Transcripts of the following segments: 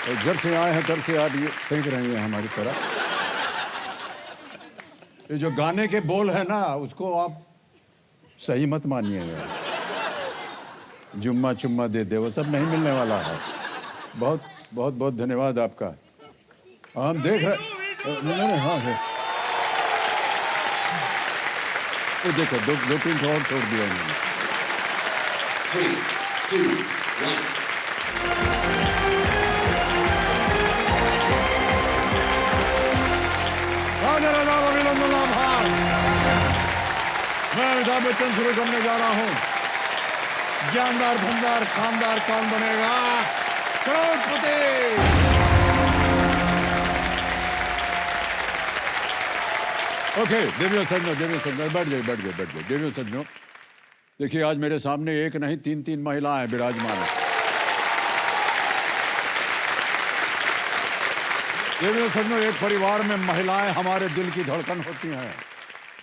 जब से आए हैं तब से आप ये फेंक रहे हैं हमारी तरफ। ये जो गाने के बोल है ना, उसको आप सही मत मानिएगा। जुम्मा चुम्मा दे दे, वो सब नहीं मिलने वाला है। बहुत बहुत बहुत धन्यवाद आपका। हम देख रहे नहीं, हाँ है। वो देखो दो तीन और छोड़ दिया इन्होंने। 3, 2, 1. मैं अमिताभ बच्चन शुरू करने जा रहा हूँ। ज्ञानदार धनदार शानदार कौन बनेगा करोड़पति। ओके देवियों सज्जनों बैठ जाइए देवियों सज्जनों। देखिए आज मेरे सामने एक नहीं तीन महिलाएं विराजमान हैं। देवियों सज्जनों, एक परिवार में महिलाएं हमारे दिल की धड़कन होती हैं।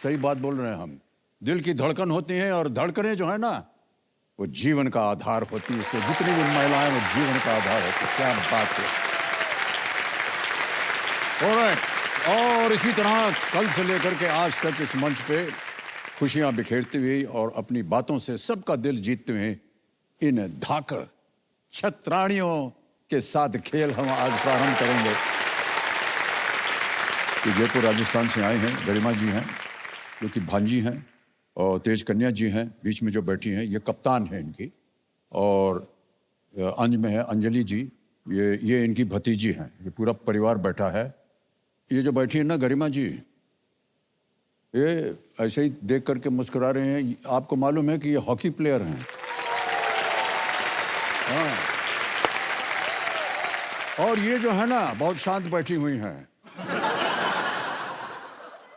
सही बात बोल रहे हैं हम। दिल की धड़कन होती हैं और धड़कनें जो है ना, वो जीवन का आधार होती है। इसलिए जितनी भी महिलाएं वो जीवन का आधार होती है। क्या बात है। और इसी तरह कल से लेकर के आज तक इस मंच पे खुशियां बिखेरती हुई और अपनी बातों से सबका दिल जीतते हुए इन धाकड़ छत्राणियों के साथ खेल हम आज प्रारंभ करेंगे। तो जयपुर राजस्थान से आए हैं गरिमा जी हैं, जो कि भांजी हैं, और तेज कन्या जी हैं बीच में जो बैठी हैं, ये कप्तान है इनकी, और अंज में है अंजलि जी, ये इनकी भतीजी हैं। ये पूरा परिवार बैठा है। ये जो बैठी है ना गरिमा जी, ये ऐसे ही देख करके मुस्कुरा रहे हैं। आपको मालूम है कि ये हॉकी प्लेयर हैं। हाँ, और ये जो है ना बहुत शांत बैठी हुई हैं।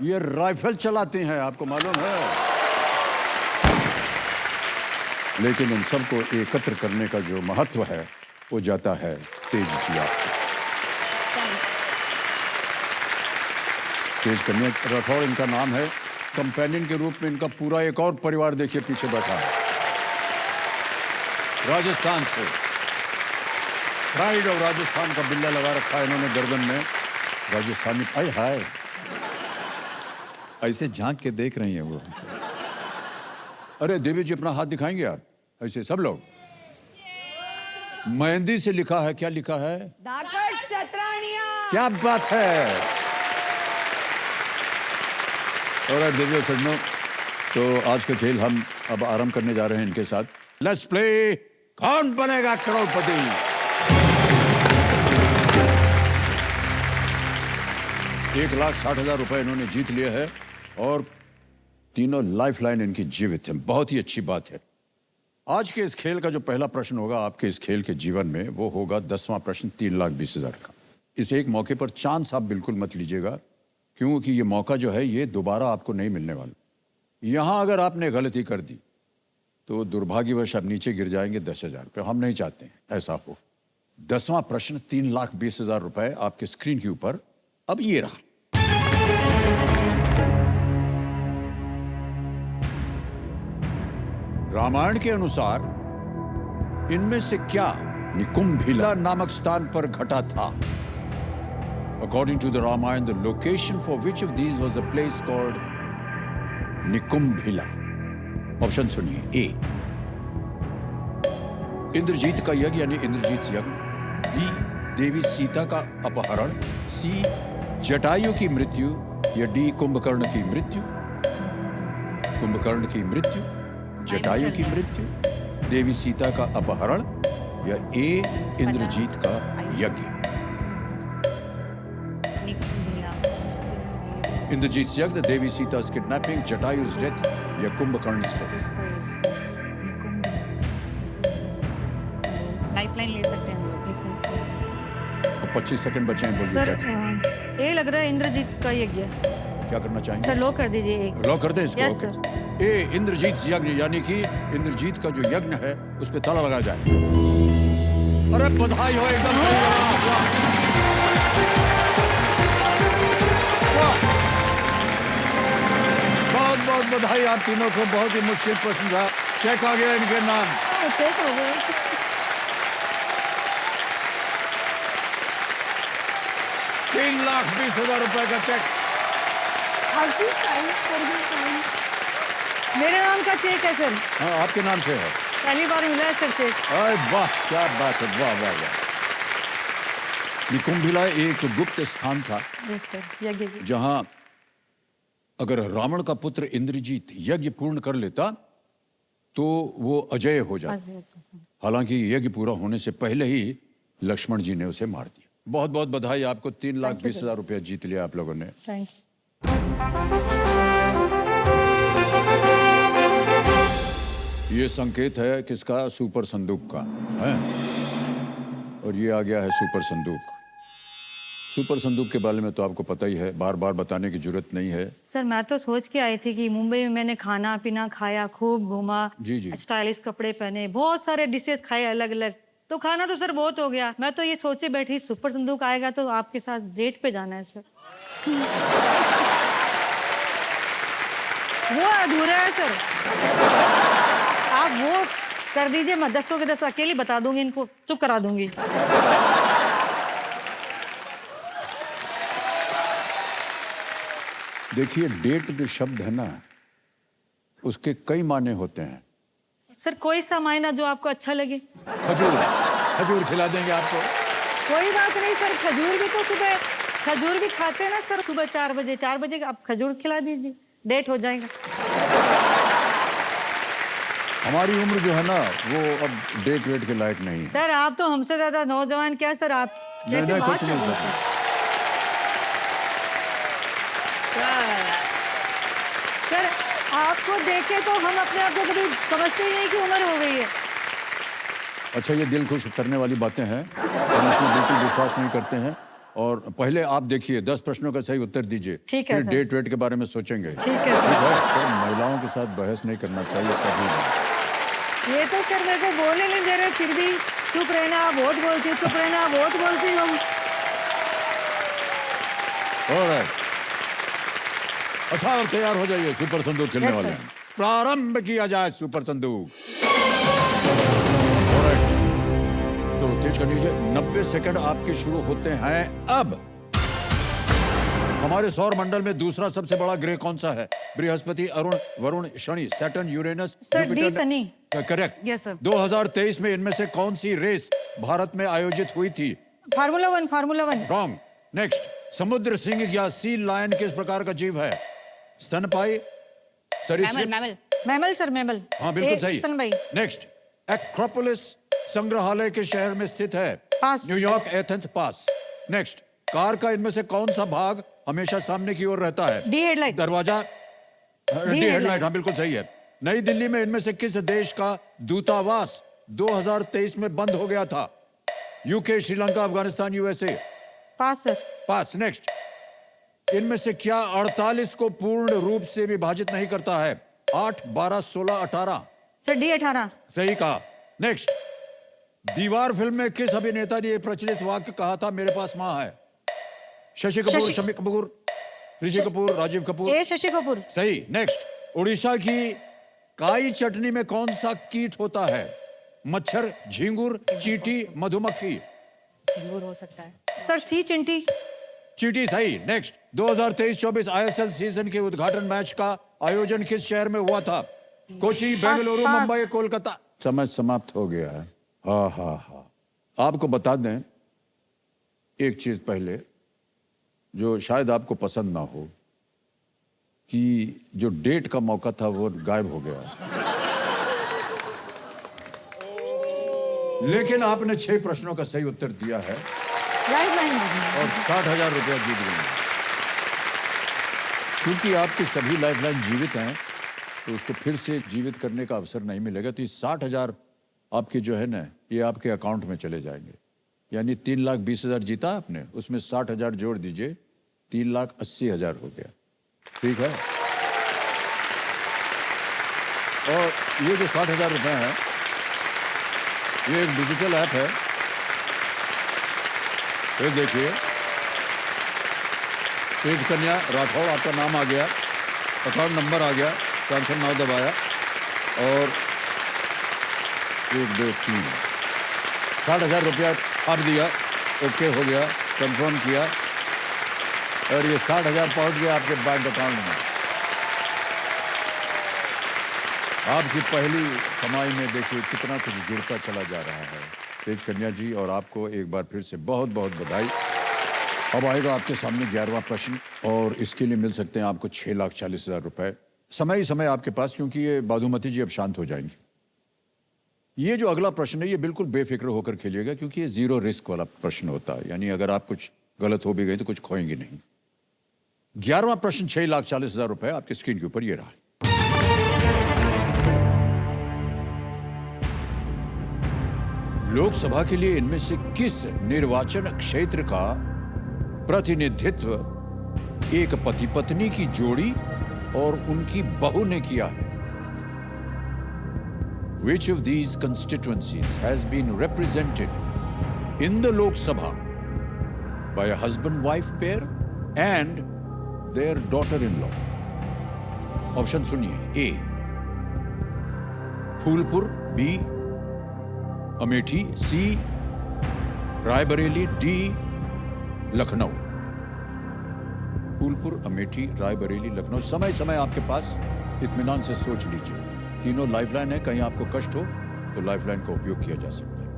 ये राइफल चलाती हैं, आपको मालूम है। लेकिन इन सबको एकत्र करने का जो महत्व है वो जाता है तेज जी आपको। तेज कन्या राठौड़ इनका नाम है। कंपेनियन के रूप में इनका पूरा एक और परिवार देखिए पीछे बैठा है, राजस्थान से। प्राइड ऑफ राजस्थान का बिल्ला लगा रखा है इन्होंने गर्दन में। राजस्थानी आय हाय, ऐसे झांक के देख रही हैं वो। अरे देवी जी अपना हाथ दिखाएंगे आप? ऐसे सब लोग। मेहंदी से लिखा है, क्या लिखा है? धाकड़ छत्राणियां। क्या बात है। और देवियों सज्जनों, तो आज का खेल हम अब आरंभ करने जा रहे हैं इनके साथ। लेट्स प्ले कौन बनेगा करोड़पति। 1,60,000 रुपए इन्होंने जीत लिए हैं और तीनों लाइफलाइन इनकी जीवित है। बहुत ही अच्छी बात है। आज के इस खेल का जो पहला प्रश्न होगा आपके इस खेल के जीवन में, वो होगा 10वां प्रश्न 3,20,000 का। इस एक मौके पर चांस आप बिल्कुल मत लीजिएगा, क्योंकि ये मौका जो है ये दोबारा आपको नहीं मिलने वाला। यहां अगर आपने गलती कर दी तो दुर्भाग्यवश आप नीचे गिर जाएंगे 10,000 रुपये। हम नहीं चाहते हैं ऐसा हो। 10वां प्रश्न 3,20,000 रुपए आपके स्क्रीन के ऊपर अब ये रहा। रामायण के अनुसार इनमें से क्या निकुंभिला नामक स्थान पर घटा था? According to the Ramayana, the location for which of these was a place called Nikumbhila? Option सुनिए। ए इंद्रजीत का यज्ञ यानी इंद्रजीत यज्ञ, बी देवी सीता का अपहरण, सी जटायु की मृत्यु, या डी कुंभकर्ण की मृत्यु। कुंभकर्ण की मृत्यु, जटायु की मृत्यु, देवी सीता का अपहरण, या ए इंद्रजीत का यज्ञ। इंद्रजीत यज्ञ, देवी सीता's kidnapping, जटायु's death, या कुंभकर्ण's death। लाइफलाइन ले सकते हैं हम लोग। 25 सेकंड बचे हैं, बोलिए सर क्या? ये लग रहा है इंद्रजीत का यज्ञ। क्या करना चाहेंगे? सर लो कर दीजिए एक। लो कर दे इसको। Yes okay. सर। ए इंद्रजीत यज्ञ यानी कि इंद्रजीत का जो यज्ञ है उस पे ताला लगाया जाए। अरे बधाई हो, एकदम सही जवाब। वाह। वाह। बहुत बहुत बधाई आप तीनों को। बहुत ही मुश्किल प्रश्न था। चेक आ गया इनके नाम। चेक हो गया। 3,20,000 रुपए का चेक। मेरे नाम का चेक है सर। हाँ, आपके नाम से है। पहली बार मिला है सर चेक। अरे वाह, क्या बात है, वाह वाह वाह। ये कुंभ मेला एक गुप्त स्थान था यस सर, यज्ञ जी। जहां अगर रावण का पुत्र इंद्रजीत यज्ञ पूर्ण कर लेता तो वो अजय हो जाता। हालांकि यज्ञ पूरा होने से पहले ही लक्ष्मण जी ने उसे मार दिया। बहुत बहुत बधाई आपको, 3,20,000 रुपया जीत लिया आप लोगों ने। Thank you. ये संकेत है किसका? सुपर संदूक का है। और ये आ गया है सुपर संदूक। सुपर संदूक के बारे में तो आपको पता ही है, बार बार बताने की जरूरत नहीं है। सर मैं तो सोच के आई थी कि मुंबई में मैंने खाना पीना खाया, खूब घूमा, जी, जी। स्टाइलिश कपड़े पहने, बहुत सारे डिशेस खाए अलग अलग। तो खाना तो सर बहुत हो गया। मैं तो ये सोचे बैठी सुपर संदूक आएगा तो आपके साथ डेट पे जाना है सर। वो अधूरा है सर। आप वो कर दीजिए, मैं 10 के 10 अकेली बता दूंगी, इनको चुप करा दूंगी। देखिए, डेट जो शब्द है ना, उसके कई मायने होते हैं। सर कोई सा मायना जो आपको अच्छा लगे। खजूर, खजूर खिला देंगे आपको। कोई बात नहीं सर, खजूर भी तो सुबह खजूर भी खाते हैं ना सर, सुबह 4 बजे आप खजूर खिला दीजिए, डेट हो जाएगा। हमारी उम्र जो है ना वो अब डेट वेट के लायक नहीं है। सर आप तो हमसे ज्यादा नौजवान, क्या सर आप नहीं, कैसे नहीं, बात कुछ नहीं कर रहे हैं? सर। सर आपको देखे तो हम अपने आप को कभी समझते ही नहीं कि उम्र हो गई है। अच्छा, ये दिल खुश करने वाली बातें हैं, हम इसमें बिल्कुल विश्वास नहीं करते हैं। और पहले आप देखिए, 10 प्रश्नों का सही उत्तर दीजिए, ठीक है फिर सर। डेट वेट के बारे में सोचेंगे। ठीक है सर। ठीक है, तो महिलाओं के साथ बहस नहीं करना चाहिए कभी। ये तो सर मेरे को बोलने नहीं दे रहे, फिर भी चुप रहना, बहुत बोलती, चुप रहना, बहुत बोलती हूँ। Alright. अच्छा, अब तैयार हो जाइए, सुपर संदूक खेलने Yes, वाले sir. हैं। प्रारंभ किया जाए सुपर संदूक। Alright. तो तेज कर लीजिए, 90 सेकंड आपके शुरू होते हैं अब। हमारे सौर मंडल में दूसरा सबसे बड़ा ग्रह कौन सा है? Brihaspati, Arun, Varun, Shani, Saturn, Uranus, sir, D Shani. Correct. Yes, sir. 2023 में इनमें से कौन सी रेस भारत में आयोजित हुई थी? फार्मूला 1। रॉन्ग। नेक्स्ट, समुद्र सिंह या सी लायन किस प्रकार का जीव है? स्तनपाई, सरीसृप? Mammal sir, mammal. हाँ, बिल्कुल सही। स्तनपाई। नेक्स्ट, एक्रोपोलिस संग्रहालय के शहर में स्थित है? पास। न्यूयॉर्क, एथेंस, पास। नेक्स्ट, कार का इनमें से कौन सा भाग हमेशा सामने की ओर रहता है? D headlight. दरवाजा, डी हेडलाइट, हाँ बिल्कुल सही है। नई दिल्ली में इनमें से किस देश का दूतावास 2023 में बंद हो गया था? UK, Sri Lanka, Afghanistan, USA? Pass sir. Pass. Next, इनमें से क्या 48 को पूर्ण रूप से विभाजित नहीं करता है? 8, 12, 16, 18? Sir D 18। सही कहा। नेक्स्ट, दीवार फिल्म में किस अभिनेता ने यह प्रचलित वाक्य कहा था, मेरे पास मां है? शशि कपूर, शम्मी कपूर, ऋषि कपूर, राजीव कपूर? ए शशि कपूर। सही। नेक्स्ट, उड़ीसा की काई चटनी में कौन सा कीट होता है? मच्छर, झींगुर, चींटी, मधुमक्खी? झिंगुर हो सकता है सर। सी चिंटी। चींटी सही। नेक्स्ट, 2023-24 आईएसएल सीजन के उद्घाटन मैच का आयोजन किस शहर में हुआ था? कोची, बेंगलुरु, पास। मुंबई, कोलकाता? समय समाप्त हो गया है। हाँ हाँ हाँ, आपको बता दें एक चीज पहले, जो शायद आपको पसंद ना हो, कि जो डेट का मौका था वो गायब हो गया। लेकिन आपने 6 प्रश्नों का सही उत्तर दिया है लाइफ लाइन। और 60,000 रुपया जीत गए। क्योंकि आपकी सभी लाइफलाइन जीवित हैं, तो उसको फिर से जीवित करने का अवसर नहीं मिलेगा। तो ये 60,000 आपके जो है ना, ये आपके अकाउंट में चले जाएंगे। यानी 3,20,000 जीता आपने, उसमें 60,000 जोड़ दीजिए, 3,80,000 हो गया। ठीक है। और ये जो 60,000 रुपए हैं, ये एक डिजिटल ऐप है। ये देखिए, तेज कन्या राठौड़ आपका नाम आ गया, अकाउंट नंबर आ गया, ट्रांसफर नाउ दबाया और 1, 2, 3 60,000 रुपया आप दिया, ओके हो गया, कंफर्म किया, और ये 60,000 पहुंच गया आपके बैंक अकाउंट में। आपकी पहली कमाई में देखिए कितना कुछ जुड़ता चला जा रहा है। तेज कन्या जी, और आपको एक बार फिर से बहुत बहुत बधाई। अब आएगा आपके सामने 11वां प्रश्न, और इसके लिए मिल सकते हैं आपको 6,40,000 रुपए समय ही समय आपके पास, क्योंकि ये बाधुमती जी अब शांत हो जाएंगे। ये जो अगला प्रश्न है ये बिल्कुल बेफिक्र होकर खेलिएगा, क्योंकि ये 0 रिस्क वाला प्रश्न होता है, यानी अगर आप कुछ गलत हो भी गए तो कुछ खोएंगे नहीं। 11वां प्रश्न 6,40,000 रुपए आपकी स्क्रीन के ऊपर ये रहा। लोकसभा के लिए इनमें से किस निर्वाचन क्षेत्र का प्रतिनिधित्व एक पति पत्नी की जोड़ी और उनकी बहू ने किया है? Which of these constituencies has been represented in the Lok Sabha by a husband-wife pair and their daughter-in-law? Option सुनिए। ए फूलपुर, बी अमेठी, सी रायबरेली, डी लखनऊ। फूलपुर, अमेठी, रायबरेली, लखनऊ। समय समय आपके पास, इत्मीनान से सोच लीजिए। तीनों लाइफलाइन है, कहीं आपको कष्ट हो तो लाइफलाइन का उपयोग किया जा सकता है।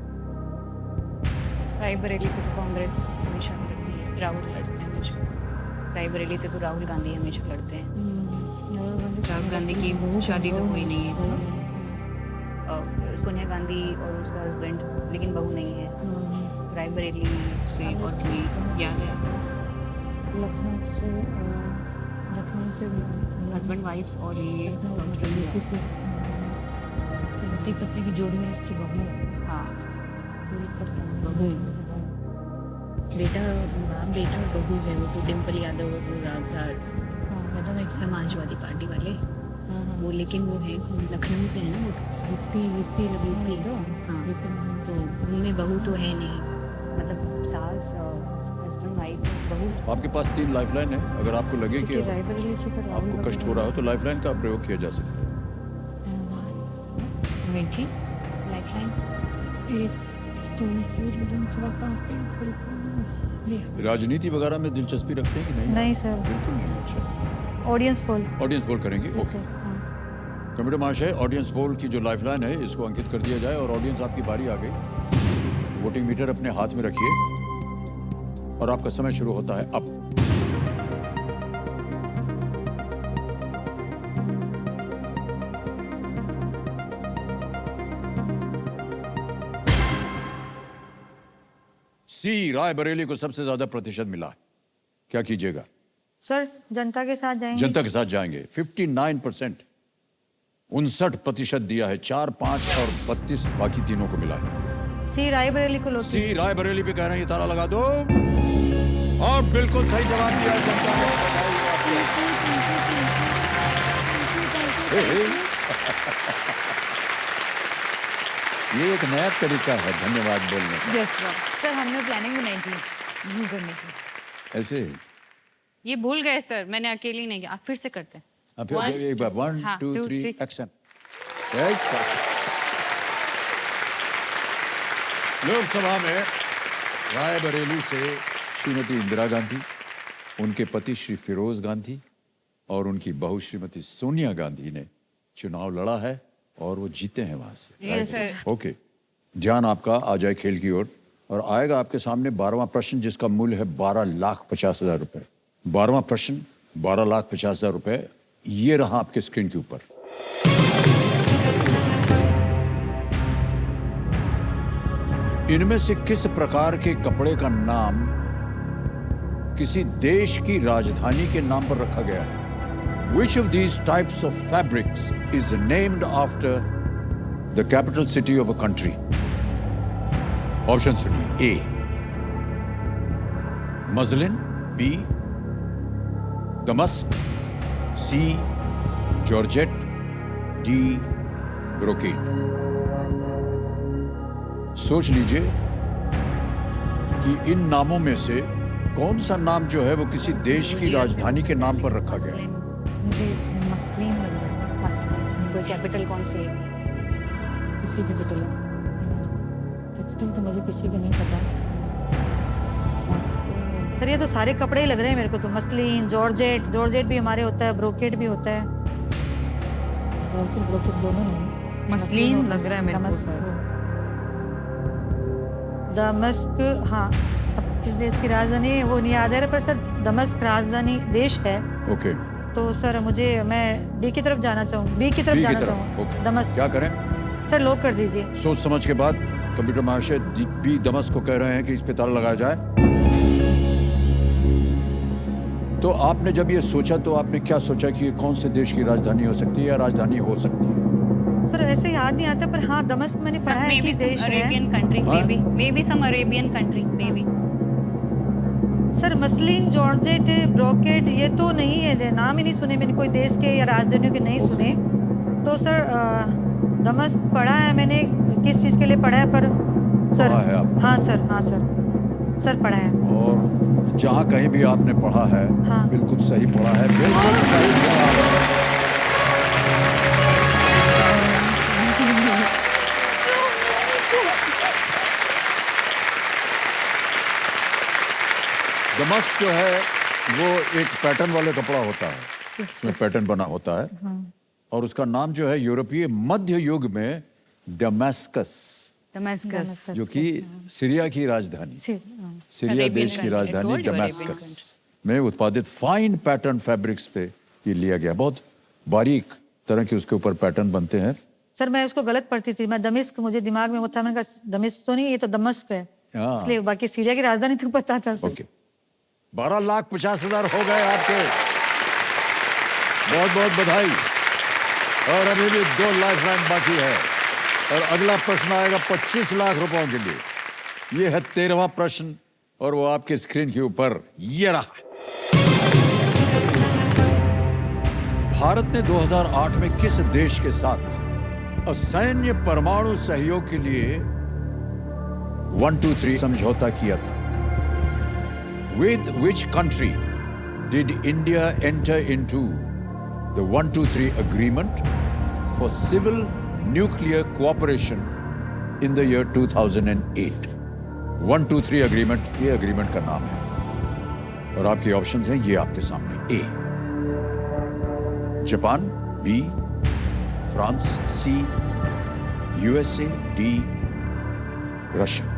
रायबरेली से तो कांग्रेस हमेशा लड़ती है, राहुल लड़ते हैं हमेशा। रायबरेली से तो राहुल गांधी हमेशा लड़ते हैं। राहुल गांधी की शादी तो हुई नहीं है, और सोनिया गांधी और उसका हस्बैंड, लेकिन बहू नहीं है। रायबरेली से और कोई याद है? लखनऊ से हस्बैंड वाइफ और ये किसी पति पत्नी की जोड़ी में इसकी बहू। हाँ, बहू बेटा बेटा और बहू है वो तो, डिम्पल यादव और वो यादव एक समाजवादी पार्टी वाले वो, लेकिन वो है लखनऊ से है ना, वो तो यूपी तो। हाँ, तो उनमें बहू तो है नहीं, मतलब सास हस्बैंड वाइफ बहू। आपके पास 3 लाइफलाइन है, अगर आपको लगे कि रायबरेली से तो आपको कष्ट हो रहा हो तो लाइफलाइन का प्रयोग किया जा सकता है। मीठी लाइफलाइन एक तो विधानसभा का राजनीति वगैरह में दिलचस्पी रखते हैं कि नहीं? नहीं सर, बिल्कुल नहीं। अच्छा, ऑडियंस पोल। ऑडियंस पोल करेंगे। ओके कमेटी महाशय, ऑडियंस पोल की जो लाइफलाइन है इसको अंकित कर दिया जाए, और ऑडियंस आपकी बारी आ गई। वोटिंग मीटर अपने हाथ में रखिए और आपका समय शुरू होता है अब। सी रायबरेली को सबसे ज्यादा प्रतिशत मिला है, क्या कीजिएगा? सर जनता के साथ जाएंगे। जनता के साथ जाएंगे। 59%, 59% दिया है। 4, 5 और 32 बाकी तीनों को मिला है। सी रायबरेली को लो। सी रायबरेली पे कह रहे हैं, ये ताला लगा दो, और बिल्कुल सही जवाब दिया जनता ने। ये एक नया तरीका है धन्यवाद बोलने का। यस सर, हमने प्लानिंग बनाई थी यूं करने की। ऐसे ये भूल गए सर, मैंने अकेली नहीं किया। आप फिर से करते हैं। अब फिर एक बार 1, 2, 3 एक्शन। लोकसभा में रायबरेली से श्रीमती इंदिरा गांधी, उनके पति श्री फिरोज गांधी और उनकी बहू श्रीमती सोनिया गांधी ने चुनाव लड़ा है, और वो जीते हैं वहां से। Yes, sir. ओके, ध्यान आपका आ जाए खेल की ओर, और आएगा आपके सामने 12वां प्रश्न, जिसका मूल्य है 12,50,000 रुपए। 12वां प्रश्न 12,50,000 रुपए, ये रहा आपके स्क्रीन के ऊपर। इनमें से किस प्रकार के कपड़े का नाम किसी देश की राजधानी के नाम पर रखा गया है? Which of these types of fabrics is named after the capital city of a country? Option सुनिए। ए मजलिन, बी दमस्क, सी जॉर्जेट, डी ब्रोकेड। सोच लीजिए कि इन नामों में से कौन सा नाम जो है वो किसी देश की राजधानी के नाम पर रखा गया है? मुझे मसलिन लग रहा है। मसलिन कोई कैपिटल कौन सी है? किसकी कैपिटल है? कैपिटल तो मुझे किसी का नहीं पता। सर ये तो सारे कपड़े ही लग रहे हैं मेरे को तो, मसलिन, जॉर्जेट, जॉर्जेट भी हमारे होता है, ब्रोकेट भी होता है। जॉर्जेट ब्रोकेट दोनों नहीं, मसलिन लग रहा है मेरे को दमस्क, सर। दमस्क, हाँ। अब किस देश की राजधानी है वो नहीं याद है, पर सर दमस्क राजधानी देश है। ओके, तो सर मैं डी की तरफ जाना चाहूँ, बी की तरफ बी की जाना तरफ। चाहूँ, ओके, दमस्क। क्या करें? सर लॉक कर दीजिए। सोच समझ के बाद कंप्यूटर महाशय बी दमस्क को कह रहे हैं कि इस पे ताला लगाया जाए। तो आपने जब ये सोचा तो आपने क्या सोचा कि ये कौन से देश की राजधानी हो सकती है या राजधानी हो सकती है? सर ऐसे याद नहीं आता, पर हाँ दमस्क मैंने पढ़ा है कि देश है। अरेबियन कंट्री, हाँ? May be some Arabian country, may be. Sir muslin, georgette, brocade ये तो नहीं है, नाम ही नहीं सुने मैंने कोई देश के या राजधानियों के नहीं सुने। तो सर दमस्क पढ़ा है मैंने, किस चीज़ के लिए पढ़ा है पर सर, पढ़ा है आपने? हाँ सर पढ़ा है। और जहाँ कहीं भी आपने पढ़ा है, हाँ। बिल्कुल सही पढ़ा है, बिल्कुल सही पढ़ा है। दमस्क जो है वो एक पैटर्न वाले कपड़ा होता है, उसमें पैटर्न बना होता है। और उसका नाम जो है यूरोपीय मध्य युग में डमस्कस, दमस्कस। जो कि सीरिया की राजधानी, सीरिया Arabian देश की country. I राजधानी told you, Arabian डमस्कस में उत्पादित फाइन पैटर्न फैब्रिक्स पे ये लिया गया। बहुत बारीक तरह के उसके ऊपर पैटर्न बनते हैं। सर मैं उसको गलत पढ़ती थी, मैं दमिश्क, मुझे दिमाग में वो था, मैंने कहा दमिश्क तो नहीं, ये तो दमस्क है, हाँ। इसलिए बाकी सीरिया की राजधानी तो पता था सर। ओके, 12,50,000 हो गए आपके, बहुत बहुत बधाई। और अभी भी 2 लाख रैंक बाकी है और अगला प्रश्न आएगा 25 लाख रुपयों के लिए। ये है 13वां प्रश्न और वो आपके स्क्रीन के ऊपर ये रहा। भारत ने 2008 में किस देश के साथ असैन्य परमाणु सहयोग के लिए 123 समझौता किया था? With which country did India enter into the 123 agreement for civil nuclear cooperation in the year 2008? 123 agreement, ये agreement का नाम है और आपके ऑप्शंस हैं ये आपके सामने। A Japan, B France, C USA, D Russia.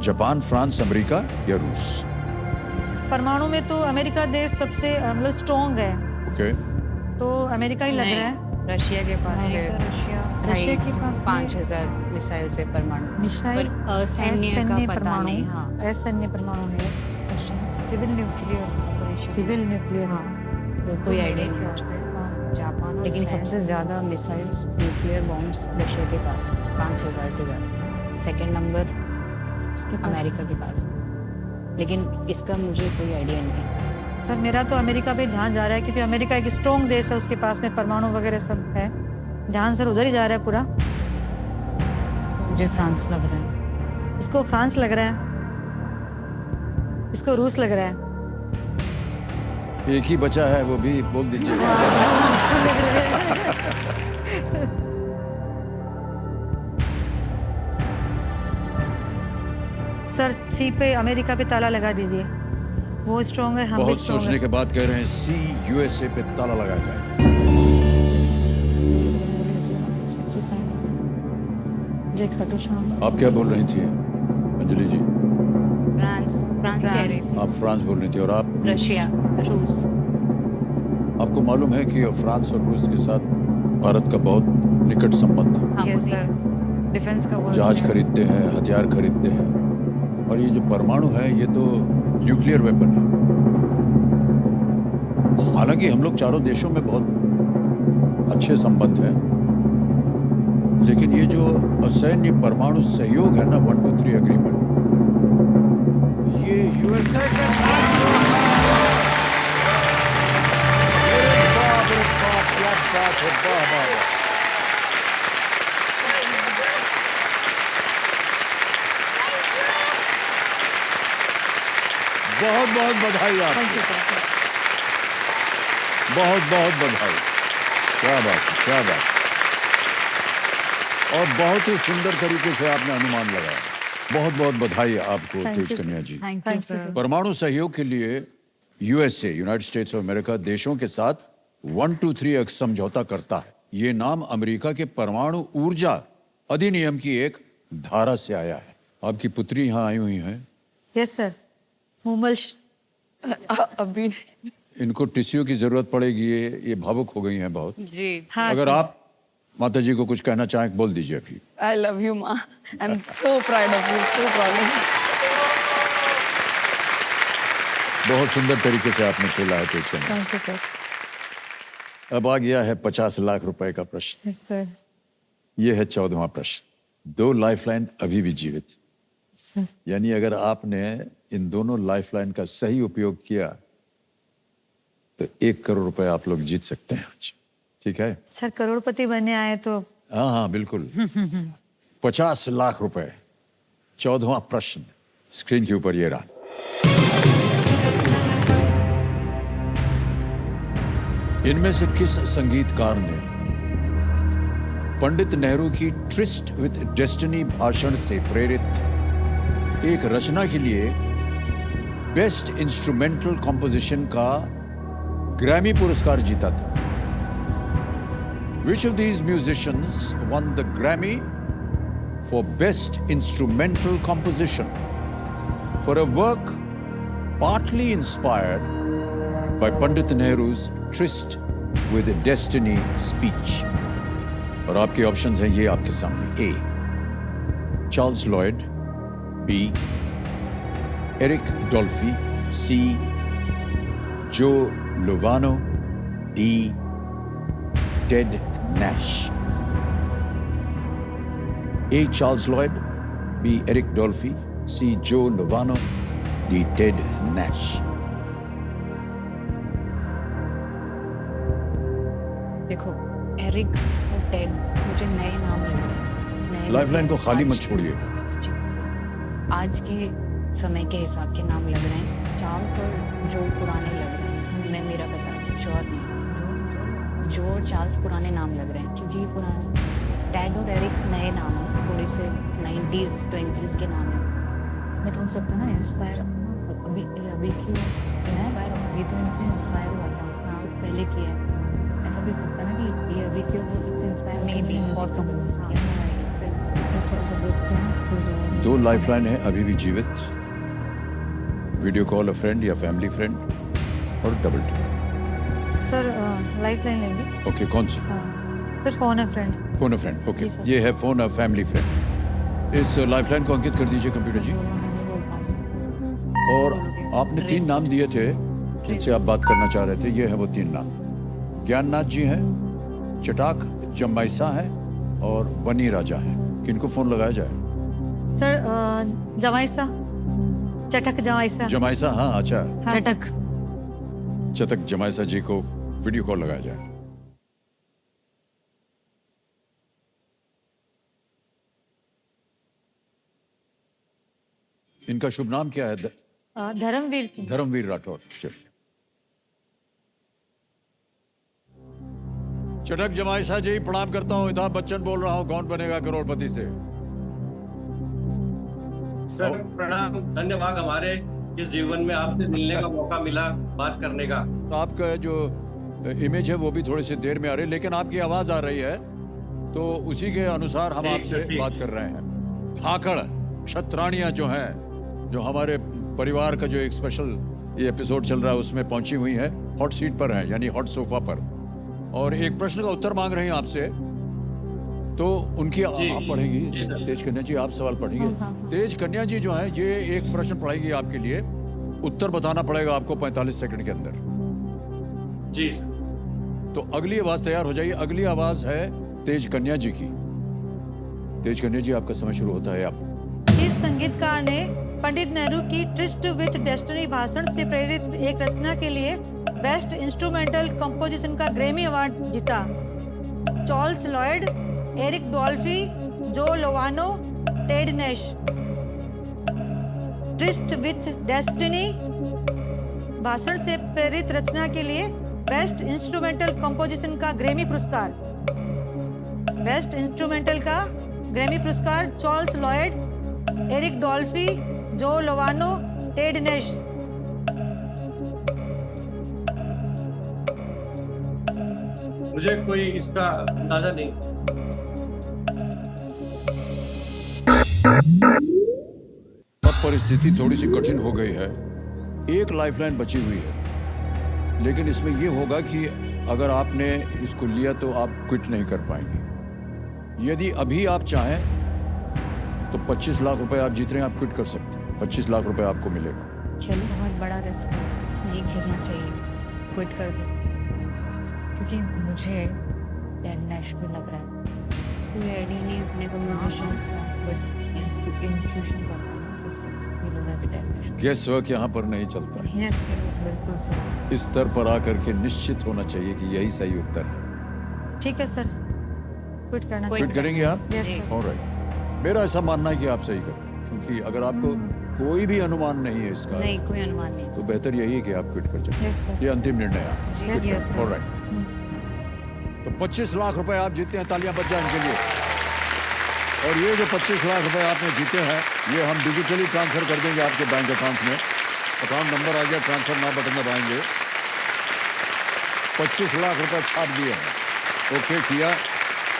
Japan, France, America या रूस? परमाणु में तो अमेरिका देश सबसे मतलब स्ट्रॉन्ग है, ओके, तो अमेरिका ही लग रहा है। रशिया के पास है रशिया के पास 5,000 मिसाइल से परमाणु मिसाइल, पर असैन्य का पता नहीं। हाँ, असैन्य परमाणु है, सिविल न्यूक्लियर, सिविल न्यूक्लियर। हाँ, कोई आइडिया नहीं है जापान, लेकिन सबसे ज़्यादा मिसाइल्स, न्यूक्लियर बॉम्ब्स रशिया के पास 5,000 से ज़्यादा। सेकेंड नंबर अमेरिका के पास, लेकिन इसका मुझे कोई आइडिया नहीं है। सर मेरा तो अमेरिका पे ध्यान जा रहा है क्योंकि अमेरिका एक स्ट्रॉन्ग देश है, उसके पास में परमाणु वगैरह सब है, ध्यान सर उधर ही जा रहा है पूरा। मुझे फ्रांस लग रहा है। इसको फ्रांस लग रहा है, इसको रूस लग रहा है। एक ही बचा है, वो भी बोल दीजिए। सर सी पे, अमेरिका पे ताला लगा दीजिए, वो स्ट्रॉन्ग है, हम भी बहुत स्ट्रॉन्ग सोचने है। के बाद कह रहे हैं सी यूएसए पे ताला लगाया जाए। जय खाटू श्याम। आप क्या बोल रही थी अंजलि जी? फ्रांस कह रही थी। आप फ्रांस बोल रही थी और आप रशिया, रूस। आपको मालूम है कि फ्रांस और रूस के साथ भारत का बहुत निकट संबंध है। हाँ, Yes, मुझे sir। डिफेंस का वो जहाज खरीदते हैं, हथियार खरीदते हैं और ये जो परमाणु है ये तो न्यूक्लियर वेपन है। हालांकि हम लोग चारों देशों में बहुत अच्छे संबंध हैं, लेकिन ये जो असैन्य परमाणु सहयोग है ना 123 एग्रीमेंट, ये यूएसए के साथ क्या बात है, वाह, वाह, वाह। बहुत बहुत बधाई आपको, बहुत बहुत बधाई। क्या बात है, क्या बात। और बहुत ही सुंदर तरीके से आपने अनुमान लगाया। बहुत बहुत बधाई आपको तेज कन्या जी। Thank you sir. परमाणु सहयोग के लिए USA, United states of America, देशों के साथ 123 समझौता करता है। ये नाम अमेरिका के परमाणु ऊर्जा अधिनियम की एक धारा से आया है। आपकी पुत्री यहाँ आई हुई हैं। Yes sir. मुमल अभी इनको टिश्यू की जरूरत पड़ेगी, ये भावुक हो गई हैं बहुत। जी हाँ अगर सर। आप माता जी को कुछ कहना चाहें बोल दीजिए अभी। आई लव यू माँ, I am so proud of you, so proud of बहुत सुंदर तरीके से आपने खेला है तेज कन्या। Thank you sir. अब आ गया है 50 लाख रुपए का प्रश्न। Yes sir. ये है 14वां प्रश्न। 2 लाइफलाइन अभी भी जीवित, सर यानी अगर आपने इन दोनों लाइफलाइन का सही उपयोग किया तो 1 करोड़ रुपए आप लोग जीत सकते हैं आज। ठीक है? सर करोड़पति बनने आए तो हाँ हाँ बिल्कुल। 50 लाख रुपए। 14वां प्रश्न स्क्रीन के ऊपर ये रहा। इनमें से किस संगीतकार ने पंडित नेहरू की ट्रिस्ट विद डेस्टिनी भाषण से प्रेरित एक रचना के लिए बेस्ट इंस्ट्रूमेंटल कॉम्पोजिशन का ग्रैमी पुरस्कार जीता था? Which of these musicians won the Grammy for Best Instrumental Composition for a work partly inspired by Pandit Nehru's Tryst with Destiny speech? और आपके ऑप्शंस हैं ये आपके सामने। A. Charles Lloyd, B. Eric Dolphy, C. Joe Lovano, D. Ted Nash. A. Charles Lloyd, B. Eric Dolphy, C. Joe Lovano, D. Ted Nash. देखो Eric और Ted मुझे नए नाम लग रहे हैं। नए लाइफलाइन को खाली मत आज- छोड़िए। जी। आज के समय के हिसाब के नाम लग रहे हैं। चार्ल्स और जो पुराने लग रहे हैं, मैं मेरा बता श्योर नहीं। जो और चार्ल्स पुराने नाम लग रहे हैं क्योंकि ये पुराने। टेड और एरिक नए नाम हैं, थोड़े से 90s 20s के नाम हैं। मैं तो हो सकता है ना इंस्पायर अभी अभी क्यों इंस्पायर अभी तो इनसे इंस्पायर हुआ था। हाँ तो पहले किया है, ऐसा भी हो सकता है ना कि ये अभी क्यों इससे इंस्पायर मे बी पॉसिबल हो सकता है। 2 लाइफलाइन है अभी भी जीवित। वीडियो कॉल अ फ्रेंड या फैमिली फ्रेंड और डबल टी। सर लाइफलाइन लेंगे। ओके, कौन सी? हाँ सर फोन है friend. Phone a friend. Okay, जी, सर। ये है फोन अ फैमिली फ्रेंड। इस लाइफलाइन को अंकित कर दीजिए कंप्यूटर जी। और आपने 3 नाम दिए थे जिनसे आप बात करना चाह रहे थे। ये है वो 3 नाम। ज्ञाननाथ जी हैं, चटाक जमाइसा है और बनी राजा है। किनको फोन लगाया जाए? सर जमाइसा, चटक जमाइसा। जमाइसा, हाँ अच्छा। हाँ, चटक चटक जमाइसा जी को वीडियो कॉल लगाया जाए। इनका शुभ नाम क्या है? धर्मवीर सिंह। धर्मवीर राठौर। चलिए। चटक जमाइसा जी प्रणाम करता हूँ। अमिताभ बच्चन बोल रहा हूँ, कौन बनेगा करोड़पति से। सर प्रणाम, धन्यवाद। हमारे इस जीवन में आपसे मिलने का मौका मिला, बात करने का। आपका जो इमेज है वो भी थोड़ी सी देर में आ रही है, लेकिन आपकी आवाज आ रही है तो उसी के अनुसार हम ठीक, आपसे ठीक। बात कर रहे हैं। धाकड़ क्षत्राणियां जो हैं, जो हमारे परिवार का जो एक स्पेशल ये एपिसोड चल रहा है उसमें पहुंची हुई हैं, हॉट सीट पर हैं, यानी हॉट सोफा पर, और एक प्रश्न का उत्तर मांग रहे हैं आपसे। तो उनकी आप जी, पढ़ेंगी? जी सर। तेज कन्या जी आप सवाल पढ़ेंगे। तेज कन्या जी जो है ये एक प्रश्न पढ़ाएगी आपके लिए। उत्तर बताना पड़ेगा आपको 45 सेकंड के अंदर। जी सर। तो अगली आवाज तैयार हो जाइए। अगली आवाज है तेज कन्या जी की। तेज कन्या जी आपका समय शुरू होता है। आप इस संगीतकार ने पंडित नेहरू की ट्रिस्ट विथ डेस्टिनी भाषण से प्रेरित एक रचना के लिए बेस्ट इंस्ट्रूमेंटल कंपोजिशन का ग्रैमी अवार्ड जीता। Charles Lloyd, Eric Dolphy, Joe Lovano, Ted Nash. Tryst with destiny भाषण से प्रेरित रचना के लिए बेस्ट इंस्ट्रूमेंटल कंपोजिशन का ग्रैमी पुरस्कार। बेस्ट इंस्ट्रूमेंटल का ग्रैमी पुरस्कार Charles Lloyd, Eric Dolphy, Joe Lovano, Ted नेश। मुझे कोई इसका अंदाजा नहीं। अब परिस्थिति थोड़ी सी कठिन हो गई है। एक लाइफलाइन बची हुई है, लेकिन इसमें यह होगा कि अगर आपने इसको लिया तो आप क्विट नहीं कर पाएंगे। यदि अभी आप चाहें तो 25 लाख रुपए आप जीत रहे हैं, आप क्विट कर सकते हैं। 25 लाख रुपए आपको मिलेगा। खेल बहुत बड़ा रिस्क है, नहीं खेलना चाहिए, क्विट कर दो। क्योंकि मुझे टेड नैश में लग रहा है कोई आइडिया नहीं अपने को म्यूजिशियंस का, बट इंट्यूशन करता है तो सिर्फ ये लोग भी टेड नैश। गेस वर्क यहाँ पर नहीं चलता है। यस बिल्कुल सर। इस स्तर पर आकर के निश्चित होना चाहिए कि यही सही उत्तर है। ठीक है सर, क्विट करना क्विट करेंगे आप? Yes sir. ऑलराइट। मेरा ऐसा मानना है कि आप सही करें, क्योंकि अगर आपको कोई भी अनुमान नहीं है इसका, नहीं, कोई अनुमान नहीं तो बेहतर यही है कि आप क्विट कर जाए। Yes sir. ये अंतिम निर्णय है आपका। Yes, yes, sir. ऑलराइट। तो 25 लाख रुपए आप जीते हैं, तालियां बज जाए इनके लिए। और ये जो 25 लाख रुपए आपने जीते हैं, ये हम डिजिटली ट्रांसफर कर देंगे आपके बैंक अकाउंट में। अकाउंट नंबर आ गया, ट्रांसफर नाउ बटन दबाएंगे। 25 लाख रुपए छाप दिए हैं। ओके किया,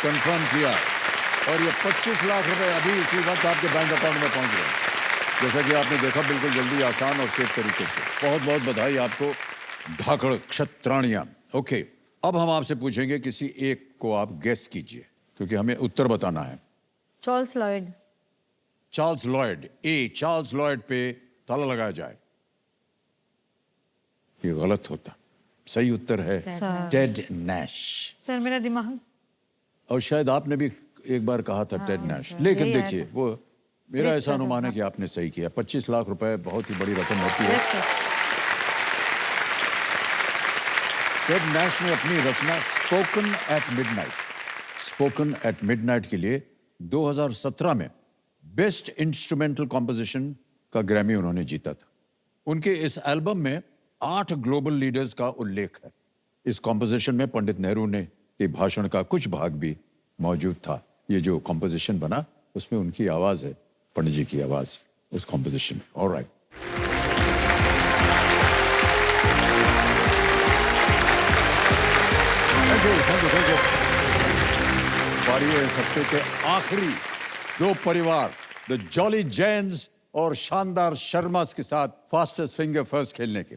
कंफर्म किया, और ये 25 लाख रुपए अभी इसी वक्त आपके बैंक अकाउंट में पहुंच गए। जैसा कि आपने देखा, बिल्कुल जल्दी, आसान और सेफ तरीके से। बहुत बहुत बधाई आपको, धाकड़ क्षत्राणियां। ओके, अब हम आपसे पूछेंगे, किसी एक को आप गेस कीजिए, क्योंकि हमें उत्तर बताना है। Charles Lloyd. Charles Lloyd. A, Charles Lloyd पे ताला लगाया जाए। ये गलत होता, सही उत्तर है सर। Ted Nash. सर मेरा दिमाग, और शायद आपने भी एक बार कहा था टेड नैश, लेकिन यही आया देखिए था। वो मेरा Risk ऐसा था, अनुमान है कि आपने सही किया। 25 लाख रुपए बहुत ही बड़ी रकम होती है। Yes sir. टेड नैश ने अपनी रचना स्पोकन एट मिडनाइट के लिए 2017 में बेस्ट इंस्ट्रूमेंटल कॉम्पोजिशन का ग्रैमी उन्होंने जीता था। उनके इस एल्बम में 8 ग्लोबल लीडर्स का उल्लेख है। इस कॉम्पोजिशन में पंडित नेहरू ने के भाषण का कुछ भाग भी मौजूद था। ये जो कॉम्पोजिशन बना, उसमें उनकी आवाज है, पंडित जी की आवाज उस कॉम्पोजिशन में। ऑलराइट। Thank you. बारी है इस हफ्ते के आखिरी 2 परिवार, द जॉली जैन्स और शानदार शर्मास के साथ फास्टेस्ट फिंगर फर्स्ट खेलने के।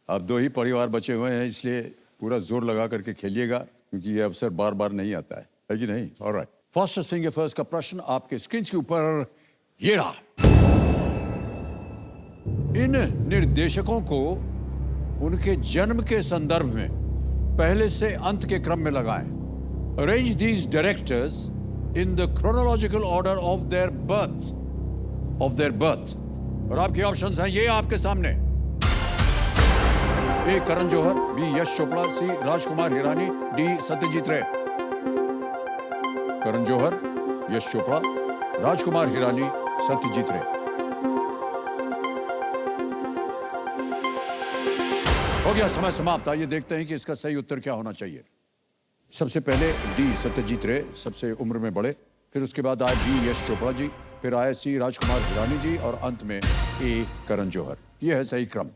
अब 2 ही परिवार बचे हुए हैं, इसलिए पूरा जोर लगा करके खेलिएगा, क्योंकि ये अवसर बार बार नहीं आता है कि नहीं? ऑलराइट। फास्टेस्ट फिंगर फर्स्ट का प्रश्न आपके स्क्रीन के ऊपर ये रहा। इन निर्देशकों को उनके जन्म के संदर्भ में पहले से अंत के क्रम में लगाएं। Arrange these directors in the chronological order of their birth. और आपके ऑप्शंस हैं ये आपके सामने। ए, करण जौहर, बी, यश चोपड़ा, सी, राजकुमार हिरानी, डी, सत्यजीत रे। करण जौहर, यश चोपड़ा, राजकुमार हिरानी, सत्यजीत रे। हो गया समय समाप्त। आइए देखते हैं कि इसका सही उत्तर क्या होना चाहिए। सबसे पहले डी, सत्यजीत रे, सबसे उम्र में बड़े, फिर उसके बाद आए बी, यश चोपड़ा जी, फिर आए सी, राजकुमार हिरानी जी, और अंत में ए, करण जौहर। यह है सही क्रम।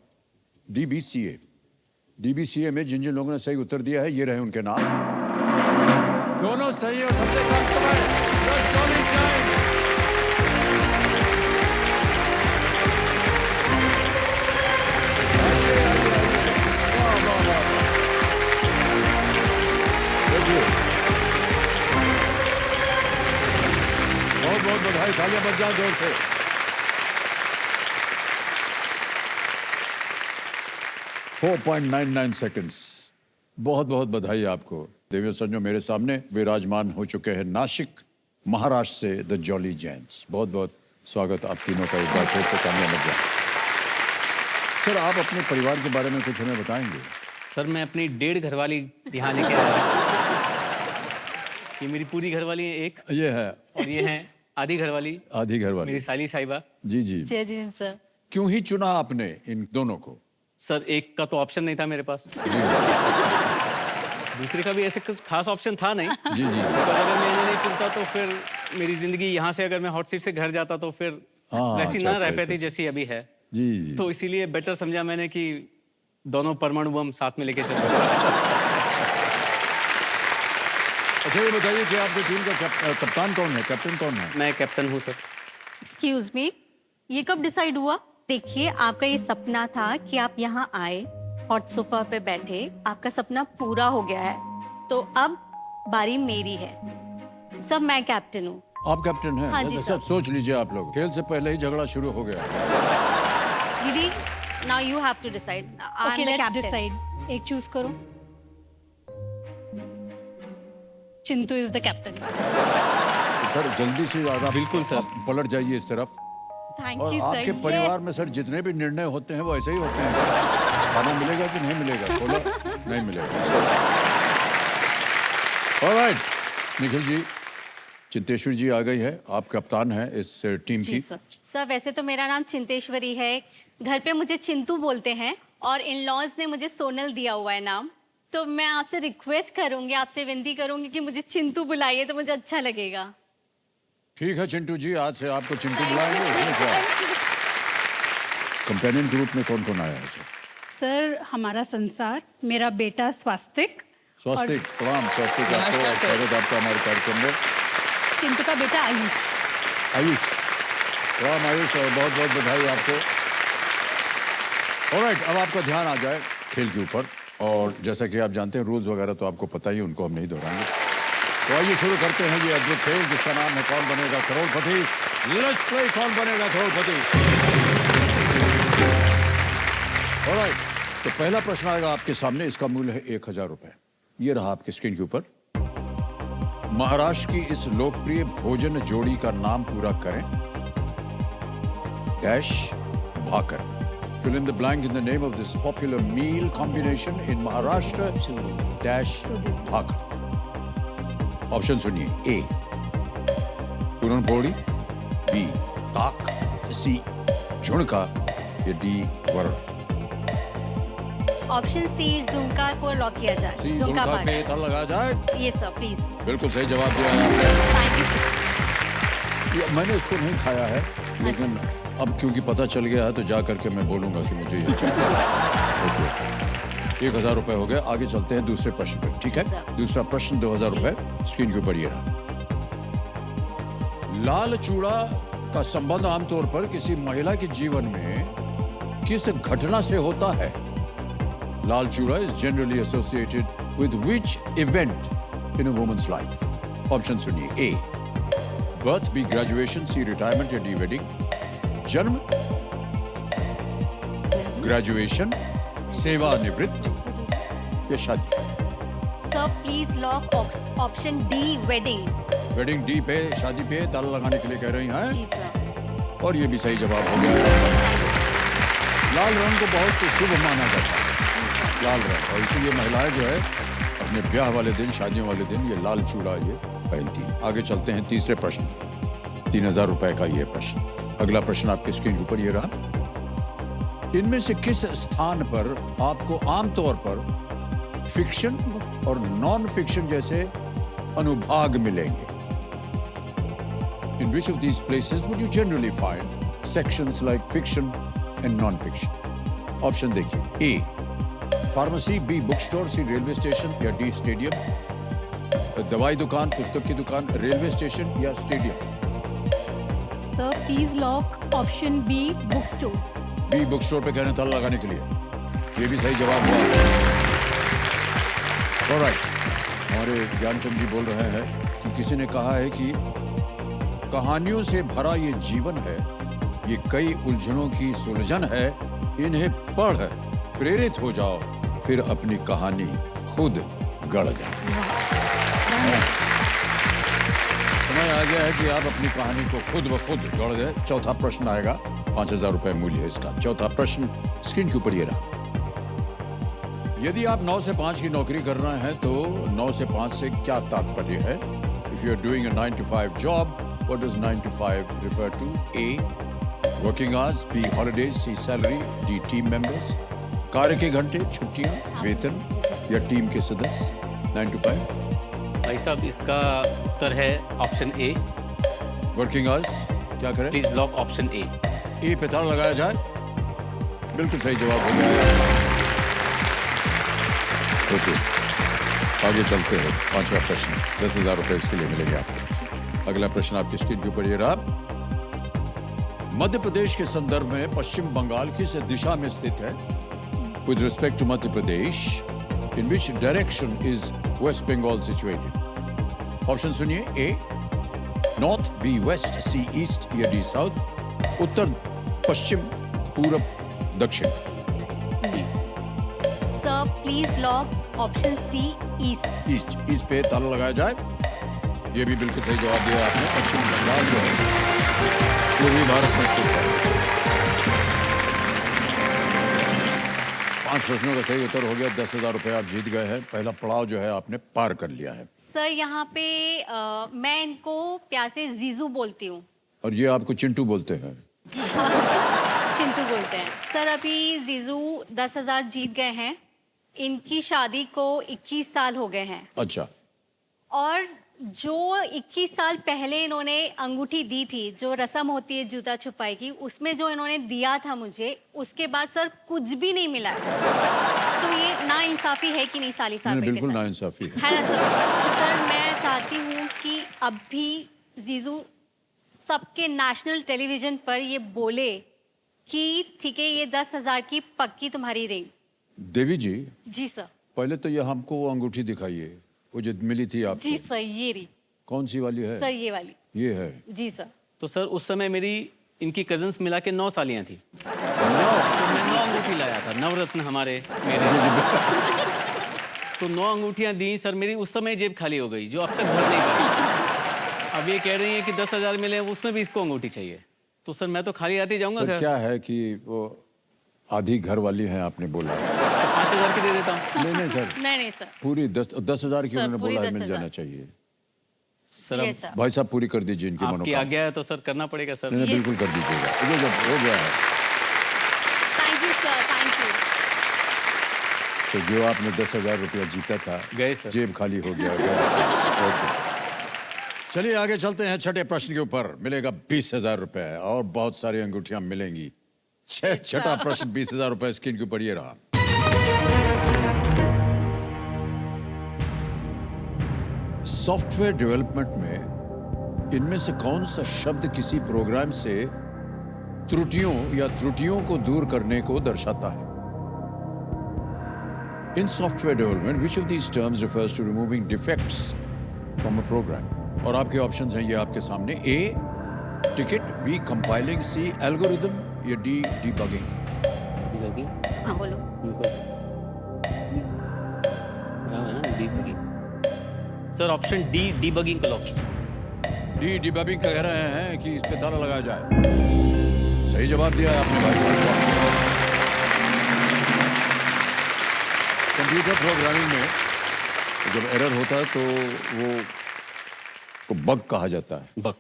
DBCA में जिन जिन लोगों ने सही उत्तर दिया है, ये रहे उनके नाम। दोनों सही और सबसे कम समय, The Jolly Giants। बहुत बहुत बधाई, तालियां बज जाए जोर से। Four 4.99 seconds. बहुत बहुत बधाई आपको। देवियों संजो, मेरे सामने विराजमान हो चुके हैं नासिक महाराष्ट्र से द जॉली जैन्स। बहुत बहुत स्वागत आप तीनों का, एक बार फिर से तालियां बज जाए। सर, आप अपने परिवार के बारे में कुछ हमें बताएंगे? सर, मैं अपनी 1.5 घरवाली यहाँ लेके आया। ये मेरी पूरी घरवाली है एक, ये है, और ये है आधी घरवाली, आधी घरवाली, मेरी साली साहिबा। जी जी। जय जी सर। क्यों ही चुना आपने इन दोनों को? सर, एक का तो ऑप्शन नहीं था मेरे पास, दूसरे का भी ऐसे कुछ खास ऑप्शन था नहीं। जी जी। तो अगर मैं इन्हें नहीं चुनता तो फिर मेरी जिंदगी यहाँ से, अगर मैं हॉट सीट से घर जाता तो फिर हाँ, वैसी अच्छा, ना अच्छा, रह पाती ऐसे। जैसी अभी है। जी जी। तो इसीलिए बेटर समझा मैंने कि दोनों परमाणु बम साथ में लेके चलते। अच्छा ये बताइए कि आपकी टीम का कप्तान कौन है, कैप्टन कौन है? मैं कैप्टन हूँ सर। एक्सक्यूज मी, ये कब डिसाइड हुआ? देखिए, आपका ये सपना था कि आप यहाँ आए, हॉट सोफा पे बैठे, आपका सपना पूरा हो गया है। तो अब बारी मेरी है। सब मैं कैप्टन हूँ। आप कैप्टन हैं? हाँ जी, अच्छा, सर। सोच लीजिए आप लोग, खेल से पहले ही झगड़ा शुरू हो गया। दीदी, now you have to decide. Okay, let's decide. एक चूज करो। Chintu is the captain. तो सर जल्दी से ज़्यादा बिल्कुल सर। आप पलट जाइए इस तरफ। थैंक और यू सर। आपके परिवार में सर जितने भी निर्णय होते हैं वो ऐसे ही होते हैं। खाना मिलेगा कि नहीं मिलेगा? बोला नहीं मिलेगा। ऑलराइट, निखिल जी, चिंतेश्वरी जी आ गई है, आप कप्तान हैं इस टीम जी की। सर। सर वैसे तो मेरा नाम चिंतेश्वरी है, घर पे मुझे चिंटू बोलते हैं और इन लॉज ने मुझे सोनल दिया हुआ है नाम। तो मैं आपसे रिक्वेस्ट करूंगी, आपसे विनती करूंगी कि मुझे चिंटू बुलाइए तो मुझे अच्छा लगेगा। ठीक है चिंटू जी, आज से आपको चिंटू बुलाएंगे। इसमें क्या है? कंपेनियन ग्रुप में कौन कौन आया है सर? सर हमारा संसार, मेरा बेटा स्वास्तिक, स्वास्तिक, प्रणाम स्वास्तिक आपको, और स्वागत आपका हमारे कार्यक्रम में। चिंटू का बेटा आयुष। आयुष, प्रणाम आयुष, और बहुत बहुत बधाई आपको। ऑलराइट, अब आपका ध्यान आ जाए खेल के ऊपर, और जैसा कि आप जानते हैं रूल्स वगैरह तो आपको पता ही है, उनको हम नहीं दोहराएंगे। तो आइए शुरू करते हैं ये अद्भुत खेल जिसका नाम है कौन बनेगा करोड़पति। लेट्स प्ले कौन बनेगा करोड़पति। ऑलराइट, तो पहला प्रश्न आएगा आपके सामने, इसका मूल्य है 1000 रुपए। ये रहा आपकी स्क्रीन के ऊपर। महाराष्ट्र की इस लोकप्रिय भोजन जोड़ी का नाम पूरा करें। Dash bhakar. Fill in the blank in the name of this popular meal combination in Maharashtra. Dash bhakar. Option सुनिए। ए पुरणपोळी, बी ताक, सी झुणका, या डी वरण। ऑप्शन सी झुमका को लॉक किया जाए। सी झुणका पे ताला लगाया जाए। ये सर प्लीज। बिल्कुल सही जवाब दिया है आपने। Thank you sir. ये मैंने इसको नहीं खाया है, लेकिन अब क्योंकि पता चल गया है तो जा करके मैं बोलूंगा कि मुझे ये चाहिए। ओके, 1000 रुपए हो गए। आगे चलते हैं दूसरे प्रश्न पे, ठीक है? सर। दूसरा प्रश्न 2000 रुपए स्क्रीन के ऊपर ये रहा। लाल चूड़ा का संबंध आमतौर पर किसी महिला के जीवन में किस घटना से होता है? Lal chooda is generally associated with which event in a woman's life? Option सुनिए। A birth, B graduation, C retirement, या डी वेडिंग। जन्म, ग्रेजुएशन, सेवानिवृत्ति, या शादी। Sir please lock option D wedding. Wedding D पे, शादी पे ताला लगाने के लिए कह रही हैं, जी सर। और ये भी सही जवाब हो गया है। लाल रंग को बहुत शुभ माना जाता है, लाल रंग, और इसीलिए महिलाएं जो है अपने ब्याह वाले दिन, शादियों वाले दिन ये लाल चूड़ा ये पहनती हैं। आगे चलते हैं तीसरे प्रश्न, 3000 रुपए का ये प्रश्न। अगला प्रश्न आपके स्क्रीन के ऊपर ये रहा। इनमें से किस स्थान पर आपको आमतौर पर फिक्शन और नॉन फिक्शन जैसे अनुभाग मिलेंगे? In which of these places would you generally find sections like fiction and non-fiction? Option देखिए। A pharmacy, B book store, C railway station, या डी स्टेडियम। दवाई दुकान, पुस्तक की दुकान, रेलवे स्टेशन, या stadium. Sir please lock option B book stores. B book store पे कहने ताला लगाने के लिए, ये भी सही जवाब हुआ। ऑलराइट, हमारे ज्ञानचंद जी बोल रहे हैं कि किसी ने कहा है कि कहानियों से भरा ये जीवन है, ये कई उलझनों की सुलझन है, इन्हें पढ़ प्रेरित हो जाओ, फिर अपनी कहानी खुद गढ़ जाओ। समय आ गया है कि आप अपनी कहानी को खुद ब खुद गढ़ दें। चौथा प्रश्न आएगा, 5000 रुपए मूल्य है इसका। चौथा प्रश्न स्क्रीन के ऊपर ये रहा। यदि आप 9 से 5 की नौकरी कर रहे हैं तो 9 से 5 से क्या तात्पर्य है? If you are doing a 9 to 5 job, what does 9 to 5 refer to? A working hours, B holidays, C salary, D team members. कार्य के घंटे, छुट्टियां, वेतन, या टीम के सदस्य। 9 to 5। भाई साहब इसका उत्तर है ऑप्शन ए। वर्किंग आवर्स, क्या करें? Please lock option A. A पे ताला लगाया जाए। बिल्कुल सही जवाब हो गया। ओके, आगे चलते हैं। 5वां प्रश्न, 10,000 रुपए इसके लिए मिलेंगे आपको। अगला प्रश्न आपकी स्क्रीन के ऊपर ये रहा। मध्य प्रदेश के संदर्भ में पश्चिम बंगाल किस दिशा में स्थित है? With respect to Madhya Pradesh, in which direction is West Bengal situated? Option सुनिए। A north, B west, C east या डी साउथ। उत्तर, पश्चिम, पूरब, दक्षिण। Sir please lock option C east. East, ईस्ट पे ताला लगाया जाए। ये भी बिल्कुल सही जवाब दिया आपने। पश्चिम बंगाल जो है पूर्वी भारत में स्थित है। 5 प्रश्नों का सही उत्तर हो गया। 10,000 रुपए आप जीत गए हैं। पहला पड़ाव जो है आपने पार कर लिया है। सर यहाँ पे मैं इनको प्यार से जीजू बोलती हूँ। और ये आपको चिंटू बोलते हैं। चिंटू बोलते हैं। सर अभी जीजू 10,000 जीत गए हैं। इनकी शादी को 21 साल हो गए हैं। अच्छा, और जो 21 साल पहले इन्होंने अंगूठी दी थी, जो रस्म होती है जूता छुपाई की, उसमें जो इन्होंने दिया था मुझे, उसके बाद सर कुछ भी नहीं मिला। तो ये ना इंसाफी है कि नहीं साली साहब? नहीं, बिल्कुल नाइंसाफी है ना सर? तो सर मैं चाहती हूँ कि अब भी जीजू सबके नेशनल टेलीविजन पर ये बोले कि ठीक है, ये 10,000 की पक्की तुम्हारी रिंग। देवी जी, जी सर। पहले तो ये हमको वो अंगूठी दिखाइए, वो जो मिली थी आपको। जी सर, ये रही। कौन सी वाली है? सर ये वाली। ये है। जी सर। तो सर उस समय मेरी इनकी कजन्स मिला के 9 सालियां थी। नो। तो मैं 9 अंगूठी लाया था, नवरत्न हमारे मेरे। तो 9 अंगूठियां दी सर, मेरी उस समय जेब खाली हो गई, जो अब तक भर नहीं पाई। अब ये कह रही है कि 10,000 मिले, उसमें भी इसको अंगूठी चाहिए। तो सर मैं तो खाली आती जाऊंगा सर घर। क्या है कि वो आधी घर वाली हैं आपने बोला। सर 5,000 की दे देता हूँ। नहीं नहीं सर, नहीं सर। पूरी 10,000 की सर, उन्होंने पूरी बोला है, मिल 10,000 जाना चाहिए। सर ये अब सर। भाई साहब पूरी कर दीजिए इनकी आपकी मनोकामना। आज्ञा है तो सर करना पड़ेगा सर। नहीं, बिल्कुल कर दीजिएगा। ये जब हो गया है thank you sir, thank you. तो जो आपने 10,000 रुपया जीता था, गए सर। जेब खाली हो गया। ओके, चलिए आगे चलते हैं। छठे प्रश्न के ऊपर मिलेगा 20,000 रुपए और बहुत सारी अंगूठियां मिलेंगी। छठा प्रश्न 20,000 रुपए स्क्रीन के ऊपर ये रहा। सॉफ्टवेयर डेवलपमेंट में इनमें से कौन सा शब्द किसी प्रोग्राम से त्रुटियों को दूर करने को दर्शाता है? In software development which of these terms refers to removing defects from a program? और आपके ऑप्शंस हैं ये आपके सामने। A ticket, B compiling, C algorithm या डी डीबगिंग। हाँ बोलो। सर ऑप्शन डी डीबगिंग को लॉक कीजिए। डी डीबगिंग कह रहे हैं कि इस पे ताला लगाया जाए। सही जवाब दिया आपने भाई साहब। कंप्यूटर प्रोग्रामिंग में जब एरर होता है तो वो को बग कहा जाता है। बग।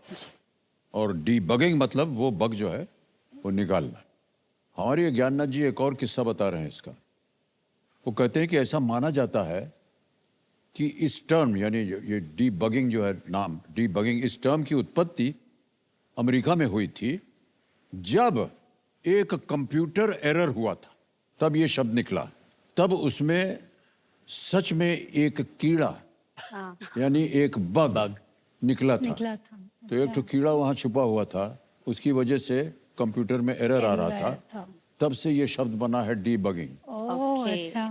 और डीबगिंग मतलब वो बग जो है वो निकालना। हमारे ज्ञाननाथ जी एक और किस्सा बता रहे हैं इसका। वो कहते हैं कि ऐसा माना जाता है कि इस टर्म यानी ये डीबगिंग जो है नाम डीबगिंग, इस टर्म की उत्पत्ति अमेरिका में हुई थी जब एक कंप्यूटर एरर हुआ था, तब ये शब्द निकला। तब उसमें सच में एक कीड़ा यानी एक बग निकला था। तो एक तो कीड़ा वहां छुपा हुआ था, उसकी वजह से कंप्यूटर में एरर आ रहा था। तब से ये शब्द बना है डीबगिंग। अच्छा,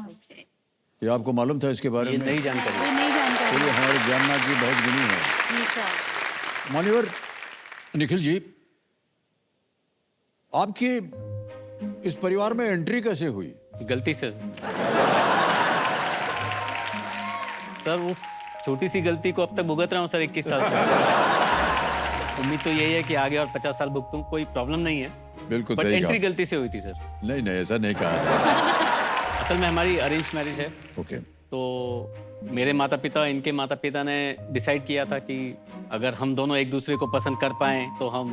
ये आपको मालूम था इसके बारे ये में? नई जानकारी। ये नहीं जानकारी। तो ये हमारे ज्ञाननाथ जी बहुत गुणी हैं। मान्यवर निखिल जी, आपकी इस परिवार में एंट्री कैसे हुई? गलती से सर, उस छोटी सी गलती को अब तक भुगत रहा हूँ सर 21 साल से। उम्मीद तो यही है कि आगे और 50 साल भुगतूं, कोई प्रॉब्लम नहीं है। बिल्कुल बट सही एंट्री कहा। गलती से हुई थी सर। नहीं नहीं, ऐसा नहीं कहा। असल में हमारी अरेंज मैरिज है। ओके। तो मेरे माता पिता, इनके माता पिता ने डिसाइड किया था कि अगर हम दोनों एक दूसरे को पसंद कर पाएं तो हम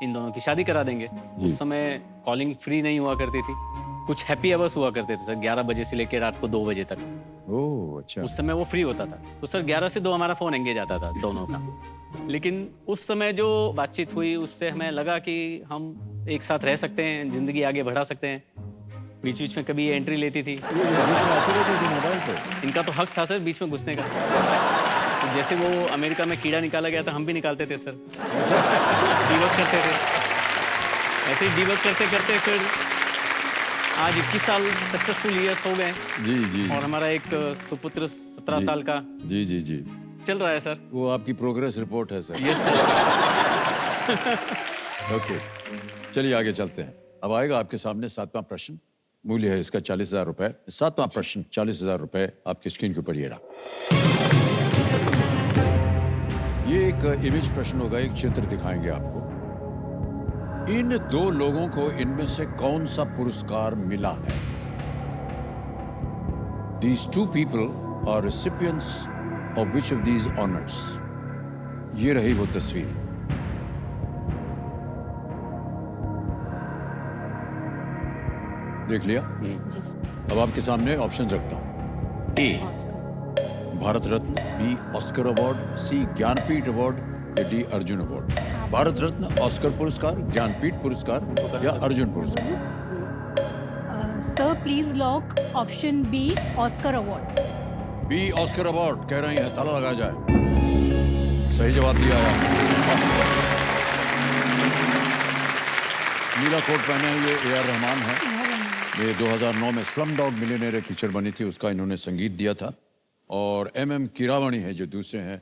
इन दोनों की शादी करा देंगे। उस समय कॉलिंग फ्री नहीं हुआ करती थी, कुछ हैप्पी आवर्स हुआ करते थे सर, 11 बजे से लेकर रात को 2 बजे तक। ओह अच्छा। उस समय वो फ्री होता था। तो सर 11 से 2 हमारा फोन एंगेज आता था दोनों का। लेकिन उस समय जो बातचीत हुई उससे हमें लगा कि हम एक साथ रह सकते हैं, जिंदगी आगे बढ़ा सकते हैं। बीच बीच में कभी ये एंट्री लेती थी। ये बीच में आती रहती थी मोबाइल पे। इनका तो हक था सर बीच में घुसने का। तो जैसे वो अमेरिका में कीड़ा निकाला गया था, हम भी निकालते थे सर। डीवर्क करते थे, ऐसे ही डीवर्क करते करते फिर आज 21 साल सक्सेसफुल ईयर्स हो गए। जी जी और हमारा एक सुपुत्र 17 जी। साल का जी जी जी। चल रहा है सर। वो आपकी प्रोग्रेस रिपोर्ट है सर। Yes sir. ओके, चलिए आगे चलते हैं। अब आएगा आपके सामने 7वां प्रश्न। मूल्य है इसका 40,000 रुपए। 7वां प्रश्न 40,000 रुपए आपकी स्क्रीन के ऊपर ये रहा। ये एक इमेज प्रश्न होगा, एक चित्र दिखाएंगे आपको। इन दो लोगों को इनमें से कौन सा पुरस्कार मिला है? These two people are recipients of which of these honors? ये रही वो तस्वीर। देख लिया? अब आपके सामने ऑप्शन रखता हूं। A Bharat Ratna, B Oscar award, C Jnanpith award या D Arjun award. Bharat Ratna, Oscar पुरस्कार, ज्ञानपीठ पुरस्कार या अर्जुन पुरस्कार। Sir please lock option B Oscar awards. B Oscar award कह रही हैं, ताला लगाया जाए। सही जवाब दिया है। नीला कोट पहने हैं, ये ए आर रहमान है। ये 2009 में स्लम डॉग मिलियनेयर पिक्चर बनी थी, उसका इन्होंने संगीत दिया था। और एम कीरावणी है जो दूसरे हैं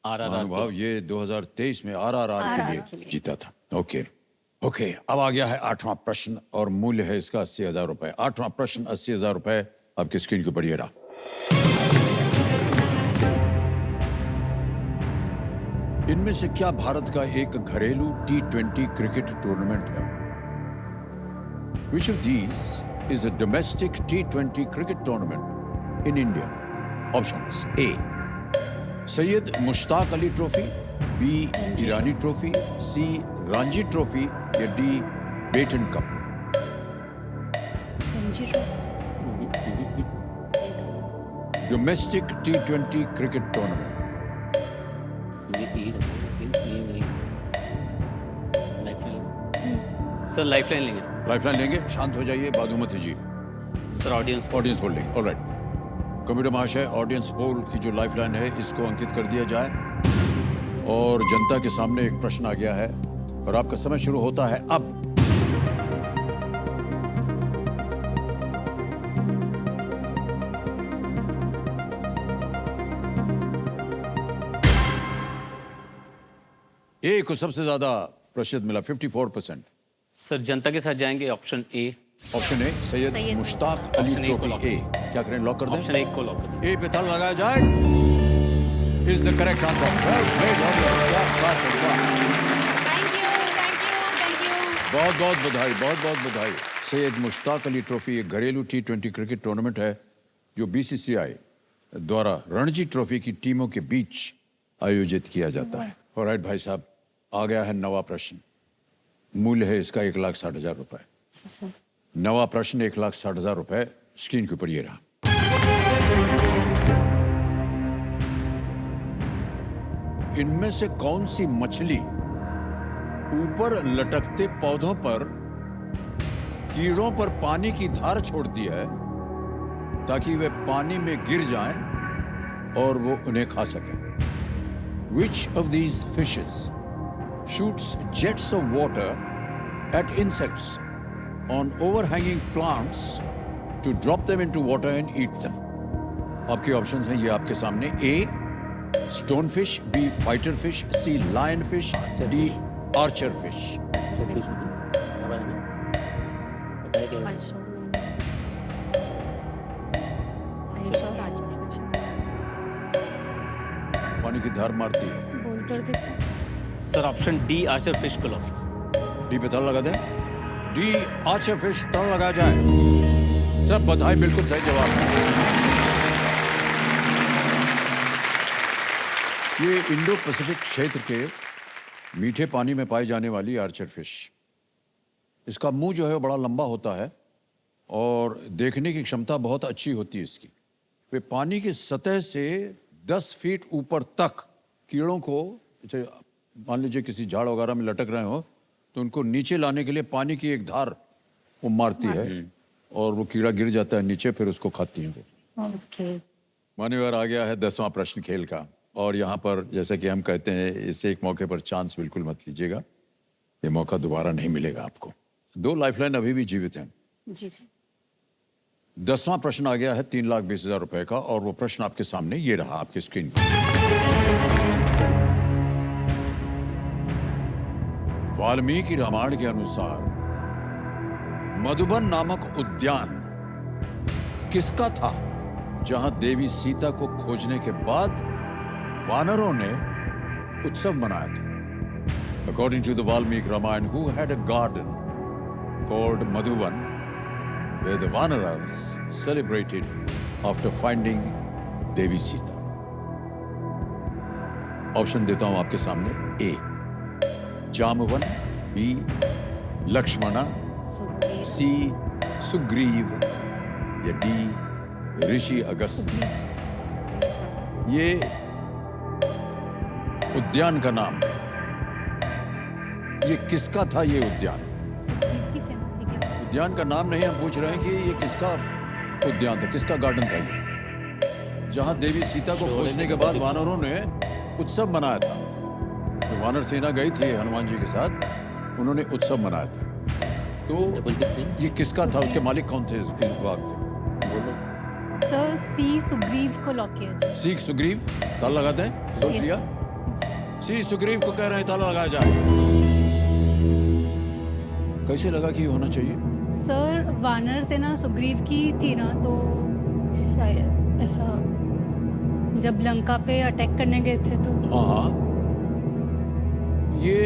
महानुभाव, ये 2023 में RRR के लिए जीता था। ओके ओके, अब आ गया है 8वां प्रश्न और मूल्य है इसका 80,000 रुपए। 8वां प्रश्न 80,000 रुपए आपकी स्क्रीन के ऊपर ये रहा। इनमें से क्या भारत का एक घरेलू T20 क्रिकेट टूर्नामेंट है? Which of these is a domestic T20 cricket tournament in India? Options: A. Syed Mushtaq Ali trophy, B. Irani trophy, C. Ranji trophy या D. Beighton cup. Domestic T20 cricket tournament. Sir lifeline लेंगे लाइफलाइन लेंगे? शांत हो जाइए, Badumati ji. Sir. Audience audience poll लेंगे। Alright, computer महाशय, audience poll की जो लाइफलाइन है इसको अंकित कर दिया जाए। और जनता के सामने एक प्रश्न आ गया है और आपका समय शुरू होता है अब। ए को सबसे ज्यादा प्रतिशत मिला, 54%। सर जनता के साथ जाएंगे option A. Option A Syed Mushtaq Ali option A को ट्रॉफी। लॉक ए क्या करें, लॉक कर दें? ऑप्शन ए को लॉक कर ए पे ताला लगाया जाए। Is the correct answer. बहुत बहुत बधाई, बहुत बहुत बधाई। सैयद मुश्ताक अली ट्रॉफी एक घरेलू T20 क्रिकेट टूर्नामेंट है जो BCCI द्वारा रणजी ट्रॉफी की टीमों के बीच आयोजित किया जाता है। ऑलराइट भाई साहब, आ गया है 9वां प्रश्न। मूल्य है इसका 1,60,000 रुपए। 9वां प्रश्न 1,60,000 रुपए स्क्रीन के ऊपर ये रहा। इनमें से कौन सी मछली ऊपर लटकते पौधों पर कीड़ों पर पानी की धार छोड़ती है ताकि वे पानी में गिर जाएं और वो उन्हें खा सकें? Which of these fishes shoots jets of water at insects on overhanging plants to drop them into water and eat them? आपके ऑप्शंस हैं ये आपके सामने। A. Stonefish, B. Fighter fish, C. Lionfish, D. Archer fish. पानी की धार मारती है। Sir option D Archer fish को लॉक। डी पे ताला लगा दें। डी आर्चर फिश, ताला लगाया जाए। सब बधाई, बिल्कुल सही जवाब है। ये इंडो पैसिफिक क्षेत्र के मीठे पानी में पाई जाने वाली आर्चर फिश। इसका मुंह जो है वो बड़ा लंबा होता है और देखने की क्षमता बहुत अच्छी होती है इसकी। वे पानी की सतह से 10 फीट ऊपर तक कीड़ों को जैसे मान लीजिए किसी झाड़ वगैरह में लटक रहे हो तो उनको नीचे लाने के लिए पानी की एक धार वो मारती है और वो कीड़ा गिर जाता है नीचे, फिर उसको खाती है। ओके मान्यवर, आ गया है 10वां प्रश्न खेल का। और यहाँ पर जैसे कि हम कहते हैं, इस एक मौके पर चांस बिल्कुल मत लीजिएगा, ये मौका दोबारा नहीं मिलेगा आपको। 2 लाइफलाइन अभी भी जीवित हैं। जी सर। 10वां प्रश्न आ गया है 3,20,000 रुपए का, और वो प्रश्न आपके सामने ये रहा आपकी स्क्रीन पर। वाल्मीकि रामायण के अनुसार मधुबन नामक उद्यान किसका था, जहां देवी सीता को खोजने के बाद वानरों ने उत्सव मनाया था? According to the Valmiki Ramayana, who had a garden called Madhuban, where the Vanaras celebrated after finding Devi Sita? Option देता हूं आपके सामने। ए जामवन, बी लक्ष्मणा, सी सुग्रीव, या डी ऋषि अगस्त्य। ये उद्यान का नाम, ये किसका था? ये उद्यान, उद्यान का नाम नहीं, हम पूछ रहे हैं कि ये किसका उद्यान था, किसका गार्डन था ये, जहां देवी सीता को खोजने के बाद वानरों ने उत्सव मनाया था। तो वानर सेना गई थी हनुमान जी के साथ, उन्होंने उत्सव मनाया था। तो ये किसका था, उसके मालिक कौन थे इस बाग के? सर सी सुग्रीव को लॉक किया जाए। सी सुग्रीव, ताला लगाते हैं, सोच लिया। सी सुग्रीव को कह रहे हैं ताला लगाया जाए। कैसे लगा कि ये होना चाहिए? सर वानर सेना सुग्रीव की थी ना, तो शायद ऐसा जब लंका पे अटैक करने गए थे तो। हाँ, ये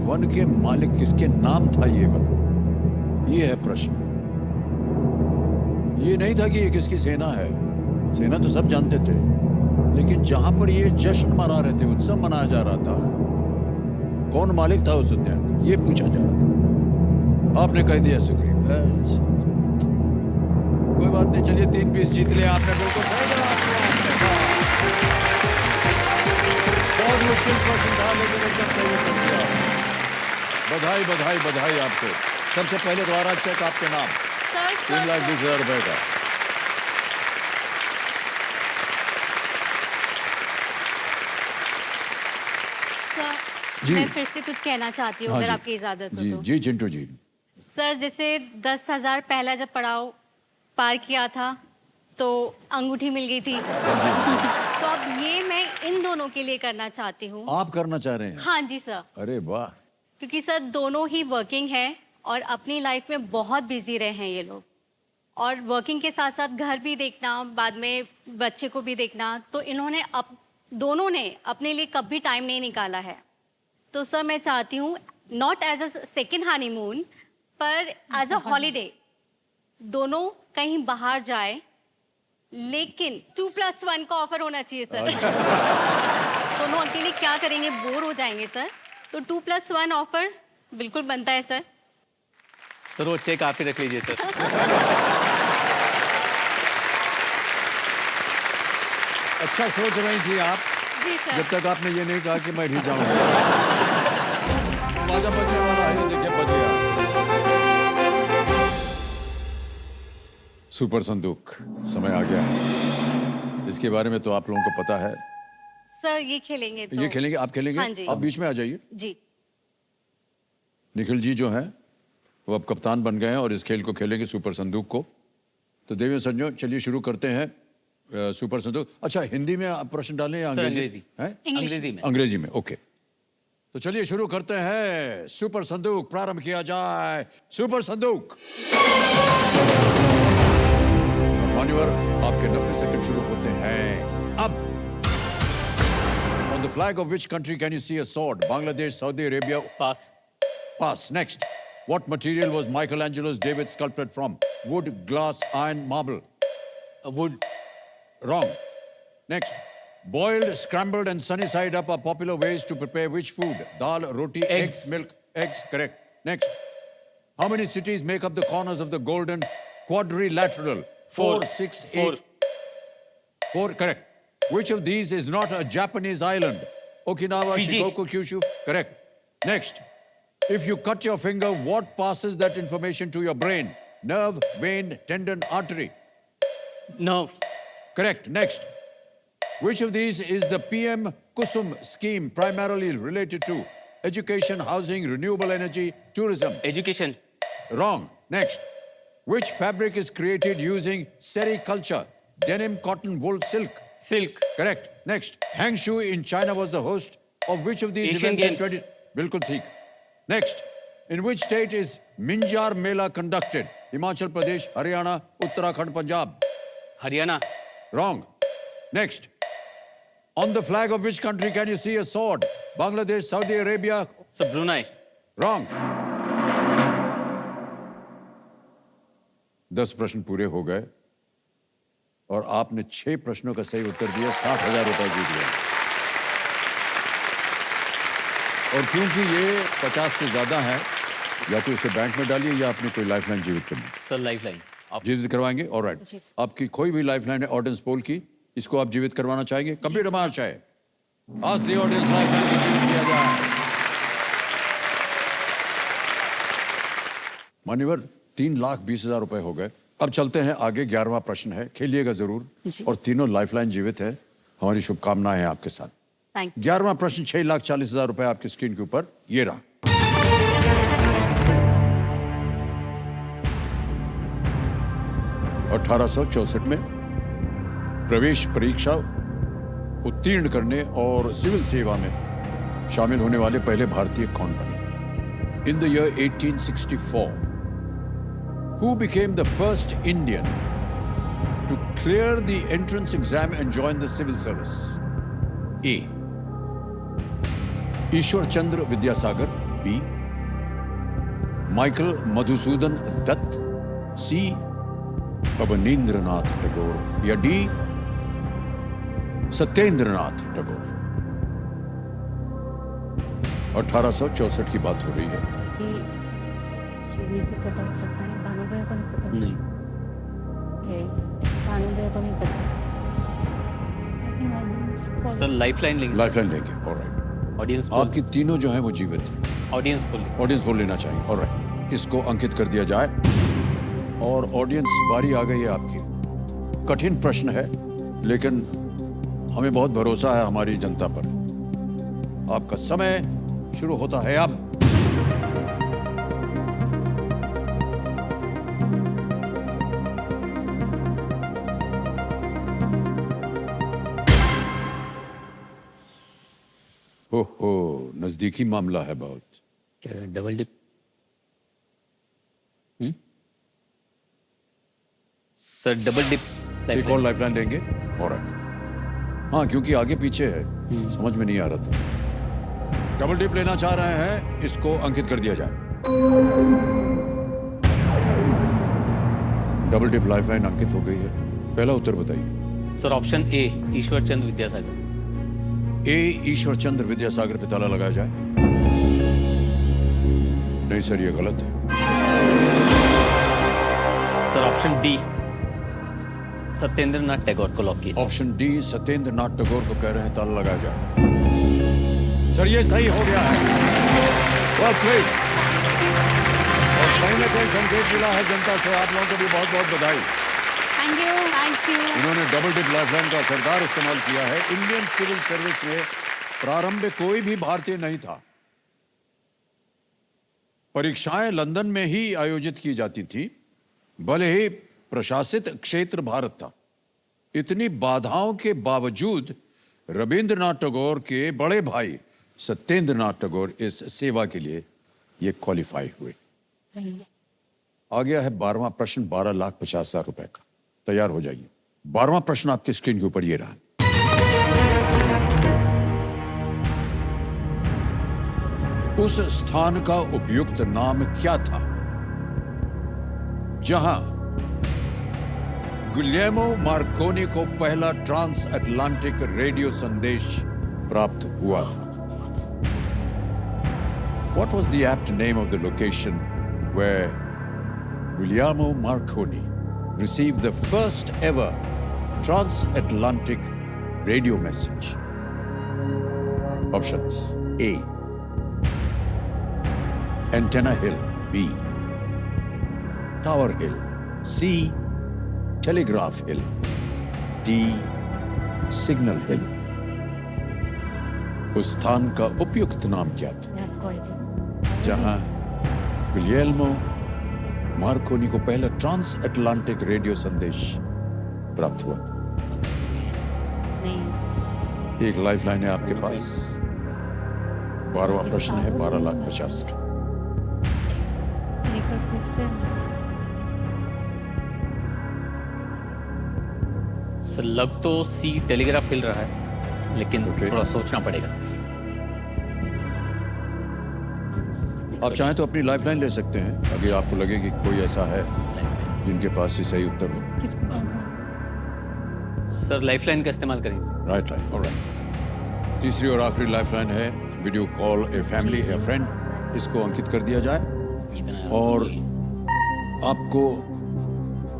वन के मालिक किसके नाम था ये वन, ये है प्रश्न। ये नहीं था कि ये किसकी सेना है, सेना तो सब जानते थे, लेकिन जहां पर ये जश्न मना रहे थे, उत्सव मनाया जा रहा था, कौन मालिक था उस उद्यान का, ये पूछा जा रहा था। आपने कह दिया सुग्रीव। कोई बात नहीं, चलिए 3 जीत लिया आपने, बिल्कुल सही जवाब दिया। बहुत मुश्किल प्रश्न था, लेकिन एकदम सही उत्तर दिया। बधाई बधाई बधाई आपको। सबसे पहले दोबारा चेक आपके नाम, 3,20,000 रुपए का। सर जी। मैं फिर से कुछ कहना चाहती हूँ, हाँ अगर जी। आपकी इजाजत हो जी तो। जी चिंटू जी। सर जैसे 10,000 पहला जब पड़ाव पार किया था तो अंगूठी मिल गई थी, तो अब ये मैं इन दोनों के लिए करना चाहती हूँ। आप करना चाह रहे हैं? हाँ जी सर, अरे वाह। क्योंकि सर दोनों ही वर्किंग हैं और अपनी लाइफ में बहुत बिजी रहे हैं ये लोग, और वर्किंग के साथ साथ घर भी देखना, बाद में बच्चे को भी देखना, तो इन्होंने दोनों ने अपने लिए कभी टाइम नहीं निकाला है। तो सर मैं चाहती हूँ not as a second honeymoon, पर एज अ हॉलीडे दोनों कहीं बाहर जाए, लेकिन 2+1 का ऑफर होना चाहिए सर। दोनों अकेले क्या करेंगे, बोर हो जाएंगे सर, तो 2+1 ऑफर बिल्कुल बनता है सर। सर वो चेक आप ही रख लीजिए सर। अच्छा सोच रही थी आप, जी सर। जब तक आपने ये नहीं कहा कि मैं भी जाऊंगा। बाजा बजने वाला है, देखिए बज गया। सुपर संदूक समय आ गया है, इसके बारे में तो आप लोगों को पता है। सर ये खेलेंगे तो? ये खेलेंगे, आप खेलेंगे? हाँ जी। आप बीच में आ जाइए। जी। निखिल जी जो हैं वो अब कप्तान बन गए हैं और इस खेल को खेलेंगे, सुपर संदूक को। तो देवी संजो, चलिए शुरू करते हैं सुपर संदूक। अच्छा, हिंदी में आप प्रश्न डालें या सर अंग्रेजी? अंग्रेजी। अंग्रेजी में। अंग्रेजी में, ओके। तो चलिए शुरू करते हैं, सुपर संदूक प्रारंभ किया जाए। सुपर संदूक, मान्यवर आपके 90 सेकंड शुरू होते हैं अब। On the flag of which country can you see a sword? Bangladesh, Saudi Arabia. Pass. Pass. Next. What material was Michelangelo's David sculpted from? Wood, glass, iron, marble. Would. Wrong. Next. Boiled, scrambled, and sunny side up are popular ways to prepare which food? Dal, roti, eggs, milk, eggs. Correct. Next. How many cities make up the corners of the golden quadrilateral? 4, 6, 8. 4. Correct. Which of these is not a Japanese island? Okinawa, Fiji. Shikoku, Kyushu. Correct. Next. If you cut your finger, what passes that information to your brain? Nerve, vein, tendon, artery. No. Correct. Next. Which of these is the PM Kusum scheme primarily related to? Education, housing, renewable energy, tourism. Education. Wrong. Next. Which fabric is created using sericulture? Denim, cotton, wool, silk. Silk. Correct. Next. Hangzhou in China was the host of which of these Asian events in Games. 20... Bilkul theek. Next. In which state is Minjar Mela conducted? Himachal Pradesh, Haryana, Uttarakhand, Punjab. Haryana. Wrong. Next. On the flag of which country can you see a sword? Bangladesh, Saudi Arabia. Sir, Brunei. Wrong. 10 प्रश्न पूरे हो गए और आपने 6 प्रश्नों का सही उत्तर दिया, 60,000 रुपए जीत गए। और क्योंकि ये 50 से ज्यादा है, या तो इसे बैंक में डालिए या अपनी कोई लाइफलाइन जीवित करनी। सर, लाइफलाइन आप जीवित करवाएंगे? ऑलराइट। जी सर। आपकी कोई भी लाइफलाइन है ऑडियंस पोल की, इसको आप जीवित करवाना चाहेंगे? कंप्यूटर मार चाहे आज दी ऑडियंस लाइफलाइन को जीवित किया जाए। मान्यवर, 3,20,000 रुपए हो गए। अब चलते हैं आगे। 11वां प्रश्न है, खेलिएगा जरूर। जी। और तीनों लाइफलाइन जीवित है। हमारी शुभकामनाएं हैं आपके साथ। Thank you. 11वां प्रश्न 6,40,000 रुपए आपकी स्क्रीन के ऊपर ये रहा। (1864) में प्रवेश परीक्षा उत्तीर्ण करने और सिविल सेवा में शामिल होने वाले पहले भारतीय कौन बने? In the year 1864, who became the first Indian to clear the entrance exam and join the civil service? A. Ishwar Chandra Vidyasagar. B. Michael Madhusudan Dutt. C. Abanindranath Tagore. या D. सत्येंद्रनाथ टैगोर. 1864 की बात हो रही है। सुबीर को पता हो सकता है, भानु भैया को नहीं पता। नहीं। भानु भैया को नहीं पता। सर, लाइफलाइन लेंगे। लाइफलाइन लेंगे। ऑलराइट। ऑडियंस आपकी तीनों जो हैं वो जीवित हैं। Audience poll. ऑडियंस पोल लेना चाहिए। ऑलराइट, इसको अंकित कर दिया जाए। और ऑडियंस, बारी आ गई है आपकी। कठिन प्रश्न है, लेकिन हमें बहुत भरोसा है हमारी जनता पर। आपका समय शुरू होता है अब। हो, नजदीकी मामला है बहुत। क्या double dip? Sir, double dip. एक और लाइफलाइन लेंगे। ऑलराइट। हाँ, क्योंकि आगे पीछे है, समझ में नहीं आ रहा था। डबल डिप लेना चाह रहे हैं, इसको अंकित कर दिया जाए। डबल डिप लाइफलाइन अंकित हो गई है। पहला उत्तर बताइए। सर, ऑप्शन ए, ईश्वर चंद्र विद्यासागर। ए, ईश्वर चंद्र विद्यासागर पे ताला लगाया जाए। नहीं सर, ये गलत है। Sir, option D, Satyendranath Tagore को लॉक कीजिए। ऑप्शन डी, सत्येंद्रनाथ टैगोर को कह रहे हैं, ताला लगाया जाए। सर, ये सही हो गया है। Well played. और कहीं ना कहीं संकेत मिला है जनता से। आप लोगों को भी बहुत बहुत बधाई। Thank you. Thank you. इन्होंने डबल डिप लाइफलाइन का असरदार इस्तेमाल किया है। इंडियन सिविल सर्विस में प्रारंभ में कोई भी भारतीय नहीं था। परीक्षाएं लंदन में ही आयोजित की जाती थी, भले ही प्रशासित क्षेत्र भारत था। इतनी बाधाओं के बावजूद रविंद्रनाथ टैगोर के बड़े भाई सत्येंद्रनाथ टैगोर इस सेवा के लिए ये क्वालिफाई हुए। आ गया है 12वां प्रश्न, 12,50,000 रुपए का। तैयार हो जाइए। 12वां प्रश्न आपकी स्क्रीन के ऊपर ये रहा। उस स्थान का उपयुक्त नाम क्या था जहां गुलियर्मो मार्कोनी को पहला ट्रांस अटलांटिक रेडियो संदेश प्राप्त हुआ था? What was the apt name of the location where Guglielmo Marconi received the first ever transatlantic radio message? Options A antenna hill, B tower hill, C telegraph hill, D signal hill. उस स्थान का उपयुक्त नाम क्या था आपको idea? जहां गुलियल्मो Markovnikov को पहला ट्रांस अटलांटिक रेडियो संदेश प्राप्त हुआ था? नहीं। एक लाइफलाइन है आपके पास। 12वां प्रश्न है 12,50,000 का। एक बार देखते हैं। सर लग तो सी टेलीग्राफ हिल रहा है, लेकिन Okay. थोड़ा सोचना पड़ेगा। आप चाहें तो अपनी लाइफलाइन ले सकते हैं अगर आपको लगे कि कोई ऐसा है जिनके पास ही सही उत्तर हो। किसको? सर लाइफलाइन का इस्तेमाल करेंगे। Right right alright. तीसरी और आखिरी लाइफलाइन है video call a family A friend. इसको अंकित कर दिया जाए। और आपको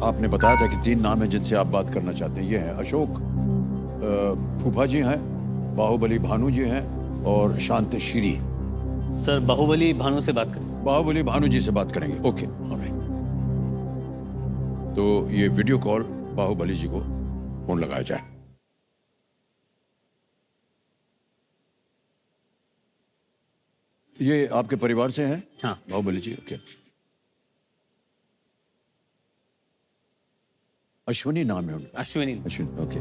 आपने बताया था कि 3 नाम है जिनसे आप बात करना चाहते हैं। ये हैं अशोक फूफा जी हैं, बाहुबली भानु जी हैं और शांत श्री। सर बाहुबली भानु से बात करें। बाहुबली भानु जी से बात करेंगे। Okay alright. तो ये वीडियो कॉल बाहुबली जी को फोन लगाया जाए। ये आपके परिवार से हैं? हाँ। बाहुबली जी। ओके। अश्विनी नाम है उनका। अश्विनी। अश्विनी ओके।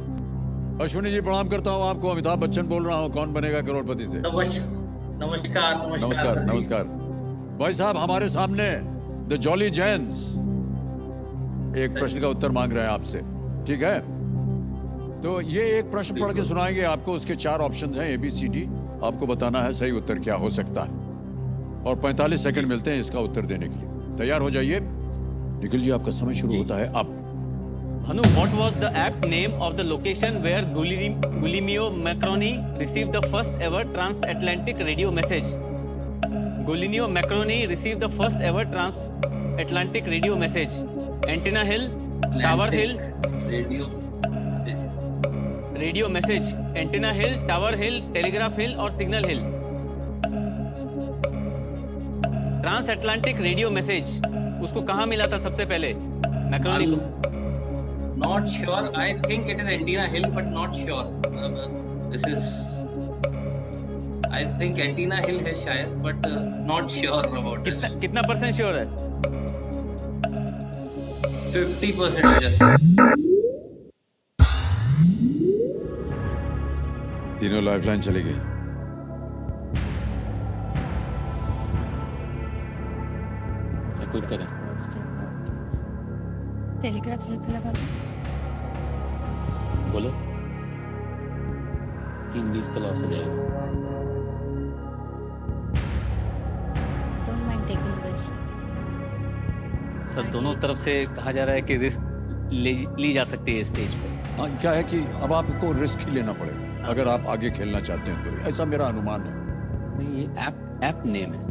अश्विनी जी प्रणाम करता हूँ आपको। अमिताभ बच्चन बोल रहा हूँ कौन बनेगा करोड़पति से। नमस्कार। नमस्कार नमस्कार। भाई साहब हमारे सामने द जॉली जैन्स एक प्रश्न का उत्तर मांग रहे हैं आपसे, ठीक है? तो ये एक प्रश्न पढ़ के सुनाएंगे आपको। उसके 4 ऑप्शन हैं ABCD। आपको बताना है सही उत्तर क्या हो सकता है और 45 सेकंड मिलते हैं इसका उत्तर देने के लिए। तैयार हो जाइए। निखिल जी आपका समय शुरू होता है अब। Bhanu, what was the apt name of the location where Guglielmo Marconi received the first ever transatlantic radio message? Guglielmo Marconi received the first ever transatlantic radio message. Antenna Hill, Tower Hill, radio message. Antenna Hill, Tower Hill, Telegraph Hill और Signal Hill. Transatlantic radio message उसको कहाँ मिला था सबसे पहले macaroni को? Not sure. I think it is Antenna Hill, but not sure. This is. I think Antenna Hill है शायद, but not sure about it. कितना % श्योर है? 50% just. तीनों लाइफलाइन चली गई। कुछ करें। टेलीग्राफ हिल पे लगा दो। बोलो। 3-20 पे लॉस हो जाएगा। Don't mind taking risk. Sir दोनों तरफ से कहा जा रहा है कि रिस्क ली जा सकती है स्टेज पर। हाँ, क्या है कि अब आपको रिस्क ही लेना पड़ेगा अगर आप आगे खेलना चाहते हैं तो। ऐसा मेरा अनुमान है। नहीं ये ऐप नेम है।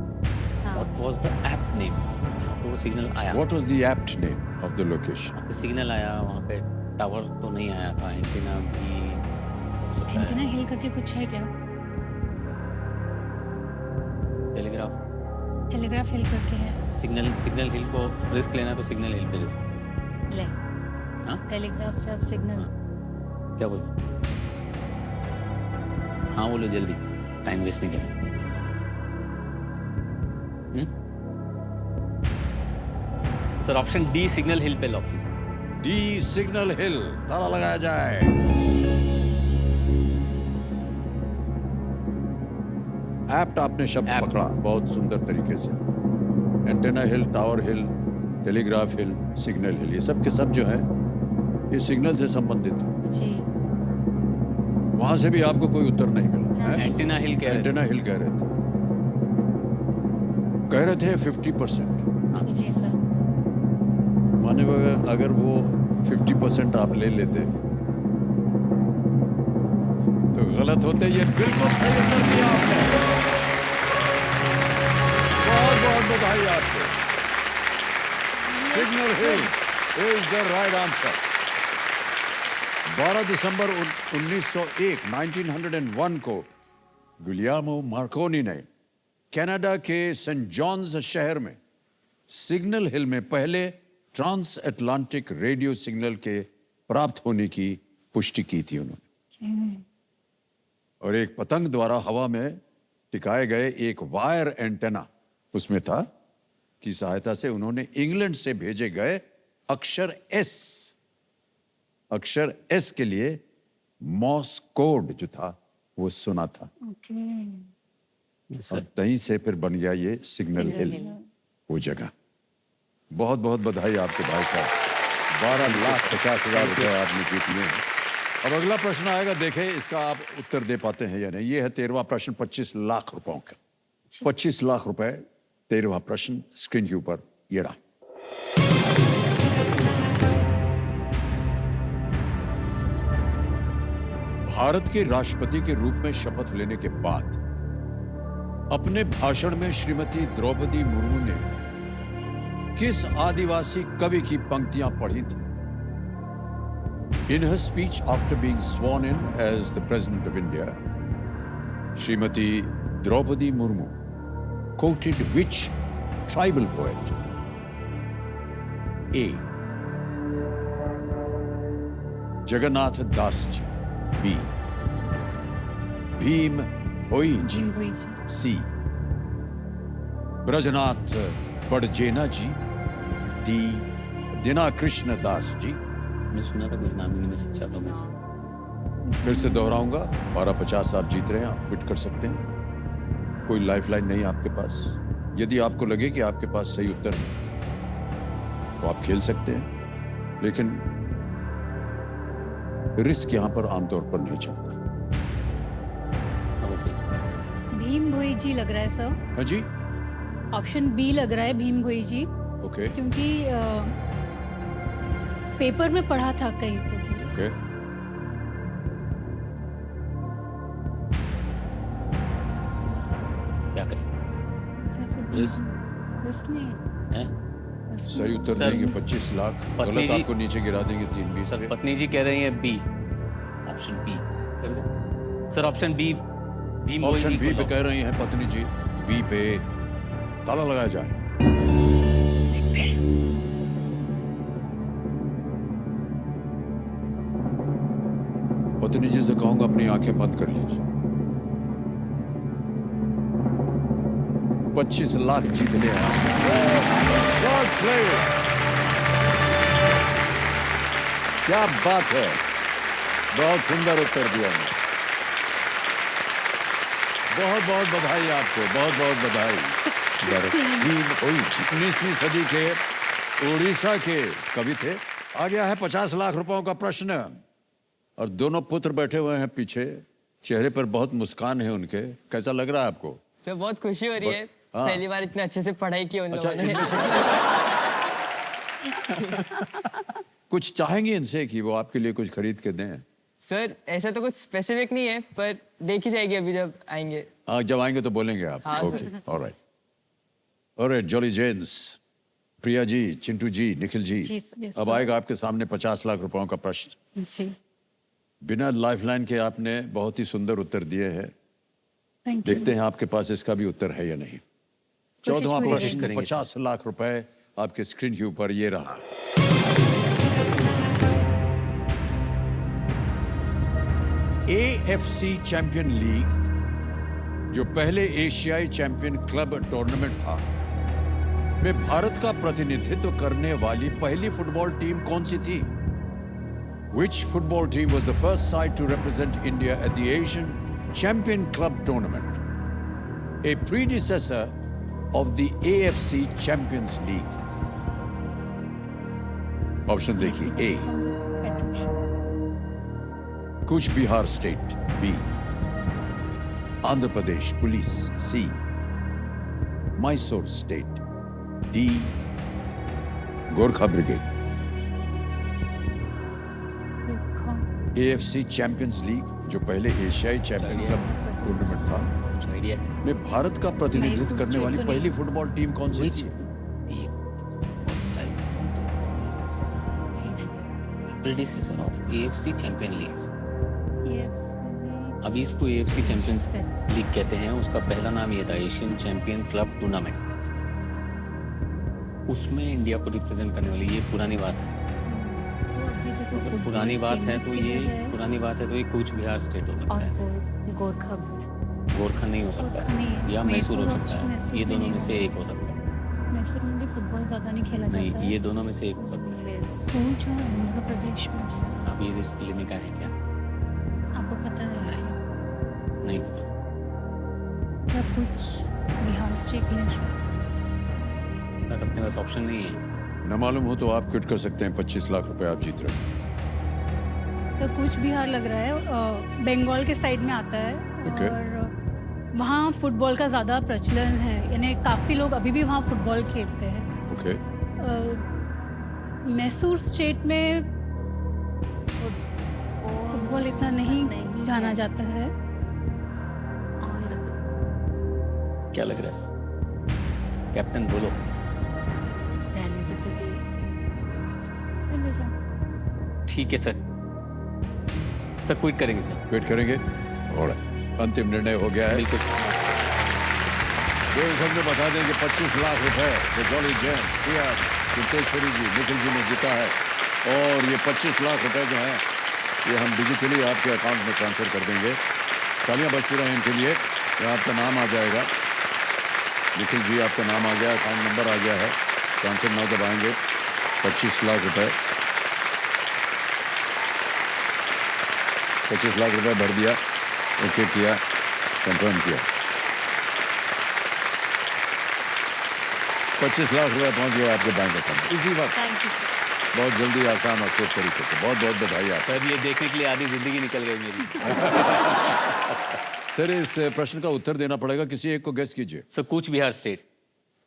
What was the app name? वो सिग्नल आया। What was the apt name of the location? वहाँ पे सिग्नल आया, वहाँ पे टावर तो नहीं आया था, एंटीना भी हो सकता एंटेना है। हिल करके कुछ है क्या? टेलीग्राफ हिल करके है। सिग्नल हिल को रिस्क लेना तो सिग्नल हिल पे रिस्क। ले। हाँ? टेलीग्राफ से अब सिग्नल। क्या बोलते? हाँ बोलो जल्दी, टाइम वेस्ट नहीं करना। सर ऑप्शन डी सिग्नल हिल पे लॉक कीजिए। डी सिग्नल हिल। ताला लगाया जाए। एप्ट आपने शब्द Apt. पकड़ा बहुत सुंदर तरीके से। एंटेना हिल, टावर हिल, टेलीग्राफ हिल, सिग्नल हिल, ये सब के सब जो है ये सिग्नल से संबंधित है। जी। वहां से भी आपको कोई उत्तर नहीं मिला है? एंटीना हिल कह रहे थे। एंटेना हिल कह रहे थे 50%। जी सर। माने अगर वो 50% आप ले लेते तो गलत होते। ये बिल्कुल सही उत्तर दिया आपने। बहुत बहुत बधाई आपको। Signal hill is the right answer. 12 दिसंबर 1901 को गुलियामो मार्कोनी ने कनाडा के सेंट जॉन्स शहर में सिग्नल हिल में पहले ट्रांस अटलांटिक रेडियो सिग्नल के प्राप्त होने की पुष्टि की थी उन्होंने। और एक पतंग द्वारा हवा में टिकाए गए एक वायर एंटेना उसमें था की सहायता से उन्होंने इंग्लैंड से भेजे गए अक्षर एस के लिए मॉस कोड जो था वो सुना था। और तहीं से फिर बन गया ये सिग्नल हिल वो जगह। बहुत बहुत बधाई आपके भाई साहब, 12,50,000 रुपए आपने जीत लिए। अब अगला प्रश्न आएगा, देखें इसका आप उत्तर दे पाते हैं या नहीं। ये है 13वां प्रश्न 25 लाख रुपयों का। 25 लाख रुपए 13वां प्रश्न स्क्रीन के ऊपर ये रहा। भारत के राष्ट्रपति के रूप में शपथ लेने के बाद अपने भाषण में श्रीमती द्रौपदी मुर्मू ने किस आदिवासी कवि की पंक्तियां पढ़ी थी? In her speech after being sworn in as the President of India, Srimati Draupadi Murmu quoted which tribal poet? A. Jagannath Das ji. B. Bhim Bhoi ji. C. Brajnath Badjena ji. D. Dina Krishna Das ji. मैं सुना था कुछ नाम में से चारों में से। फिर से दोहराऊंगा, 12,50 आप जीत रहे हैं, आप क्विट कर सकते हैं। कोई लाइफलाइन नहीं आपके पास। यदि आपको लगे कि आपके पास सही उत्तर है तो आप खेल सकते हैं, लेकिन रिस्क यहां पर आमतौर पर नहीं चलता। भीम भोई जी लग रहा है सर। हाँ जी, ऑप्शन बी लग रहा है, भीम भोई जी। ओके क्योंकि पेपर में पढ़ा था कहीं तो। ओके, क्या करें? हैं? सही उत्तर सर, देंगे 25 लाख, पत्नी गलत जी- आपको नीचे गिरा देंगे 3-20 सर पे। पत्नी जी कह रही हैं B, option B. Sir option B, Bhim Bhoi option जी बी को पे लो। कह रही हैं पत्नी जी, बी पे ताला लगाया जाए। पत्नी जी से कहूंगा अपनी आंखें बंद कर लीजिए। 25 लाख जीत लिया God play. क्या बात है, बहुत सुंदर उत्तर दिया है। बहुत बहुत बधाई आपको, बहुत बहुत बधाई। 19वीं सदी के उड़ीसा के कवि थे। आ गया है 50 लाख रुपयों का प्रश्न, और दोनों पुत्र बैठे हुए हैं पीछे, चेहरे पर बहुत मुस्कान है उनके। कैसा लग रहा है आपको? सर बहुत खुशी हो रही है, हाँ। पहली बार इतने अच्छे से पढ़ाई की उन अच्छा, लोगों ने। इनमें से कुछ चाहेंगे इनसे कि वो आपके लिए कुछ खरीद के दें? सर ऐसा तो कुछ स्पेसिफिक नहीं है, पर देखी जाएगी अभी जब आएंगे। जब आएंगे तो बोलेंगे आप। हाँ, ओके, ऑलराइट ऑलराइट। जॉली जेन्स, प्रिया जी, चिंटू जी, निखिल जी, जी, सर। अब आएगा आपके सामने 50 लाख रुपयों का प्रश्न। जी, बिना लाइफलाइन के आपने बहुत ही सुंदर उत्तर दिए हैं। Thank you. देखते हैं आपके पास इसका भी उत्तर है या नहीं। 14वां पूरी प्रश्न करेंगे। 50 लाख रुपए आपके स्क्रीन के ऊपर ये रहा। AFC चैंपियन लीग, जो पहले एशियाई चैंपियन क्लब टूर्नामेंट था, में भारत का प्रतिनिधित्व करने वाली पहली फुटबॉल टीम कौन सी थी? Which football team was the first side to represent India at the Asian Champion Club Tournament, a predecessor of the AFC Champions League? Option देखिए। A. Kuch Bihar State. B. Andhra Pradesh Police. C. Mysore State. D. Gorkha Brigade. AFC champions league, जो पहले एशियाई champion club tournament था, कुछ idea है? में भारत का प्रतिनिधित्व करने वाली पहली फुटबॉल टीम कौन सी थी? predecessor of AFC Champion League. अभी इसको एएफसी चैंपियंस लीग कहते हैं, उसका पहला नाम ये था एशियन चैंपियन क्लब टूर्नामेंट। उसमें इंडिया को रिप्रेजेंट करने वाली, ये पुरानी बात है। अगर पुरानी बात है तो ये कूच बिहार स्टेट हो सकता और है, वो गोरखा गोरखा नहीं हो सकता है, या मैसूर हो सकता है। ये दोनों में से एक हो सकता है। मैसूर में भी फुटबॉल ज़्यादा नहीं खेला जाता नहीं, है। ये दोनों में से एक हो सकता है। मैसूर जो है आंध्र प्रदेश में से। अब ये रिस्क लेने का है क्या? आपको पता है नहीं पता। या कुछ बिहार स्टेट में से। तो अपने पास ऑप्शन नहीं है। न मालूम हो तो आप क्विट कर सकते हैं। 25 लाख रुपए आप जीत रहे हैं। तो कुछ बिहार लग रहा है, बंगाल के साइड में आता है। ओके। और वहाँ फुटबॉल का ज़्यादा प्रचलन है, यानी काफ़ी लोग अभी भी वहाँ फुटबॉल खेलते हैं। ओके। मैसूर स्टेट में फुटबॉल इतना नहीं जाना जाता है। क्या लग रहा है कैप्टन, बोलो। ठीक है सर, सर क्विट करेंगे सर। क्विट करेंगे। और अंतिम निर्णय हो गया है। बिल्कुल सर। जो सबने बता दें कि 25 लाख रुपए जो जॉली जैन प्रिया कुंतेश्वरी जी, निखिल जी ने जीता है। और ये 25 लाख रुपए जो हैं ये हम डिजिटली आपके अकाउंट में ट्रांसफर कर देंगे। तालियां बजती रहें इनके लिए। यहाँ आपका नाम आ जाएगा। निखिल जी आपका नाम आ गया, अकाउंट नंबर आ गया है, ट्रांसफर नाउ दबाएंगे। 25 लाख रुपए 25 लाख रुपए भर दिया, ओके किया, कंफर्म किया। 25 लाख रुपए पहुंच गया आपके बैंक अकाउंट इसी वक्त। Thank you sir. बहुत जल्दी, आसान और सेफ तरीके से। बहुत बहुत बधाई आप सर ये देखने के लिए आधी जिंदगी निकल गई मेरी। सर। इस प्रश्न का उत्तर देना पड़ेगा, किसी एक को गेस कीजिए। Sir Cooch Behar state.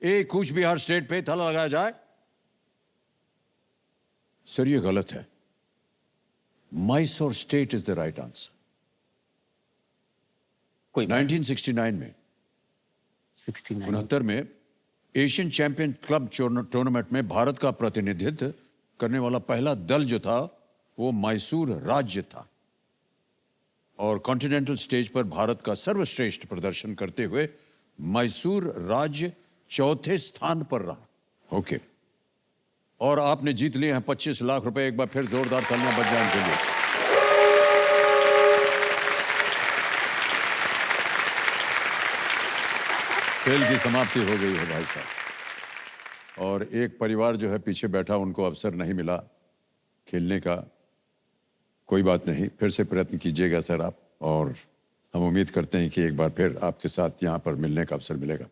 एक कूच बिहार स्टेट पे ताला लगाया जाए। सर ये गलत है। Mysore state is the right answer. कोई 1969 में 69 में एशियन चैंपियन क्लब टूर्नामेंट में भारत का प्रतिनिधित्व करने वाला पहला दल जो था वो मैसूर राज्य था। और कॉन्टिनेंटल स्टेज पर भारत का सर्वश्रेष्ठ प्रदर्शन करते हुए मैसूर राज्य चौथे स्थान पर रहा। ओके। और आपने जीत लिए हैं 25 लाख रुपए। एक बार फिर जोरदार तालियां बज जाएं इनके लिए। खेल की समाप्ति हो गई है भाई साहब। और एक परिवार जो है पीछे बैठा, उनको अवसर नहीं मिला खेलने का। कोई बात नहीं, फिर से प्रयत्न कीजिएगा सर आप। और हम उम्मीद करते हैं कि एक बार फिर आपके साथ यहाँ पर मिलने का अवसर मिलेगा।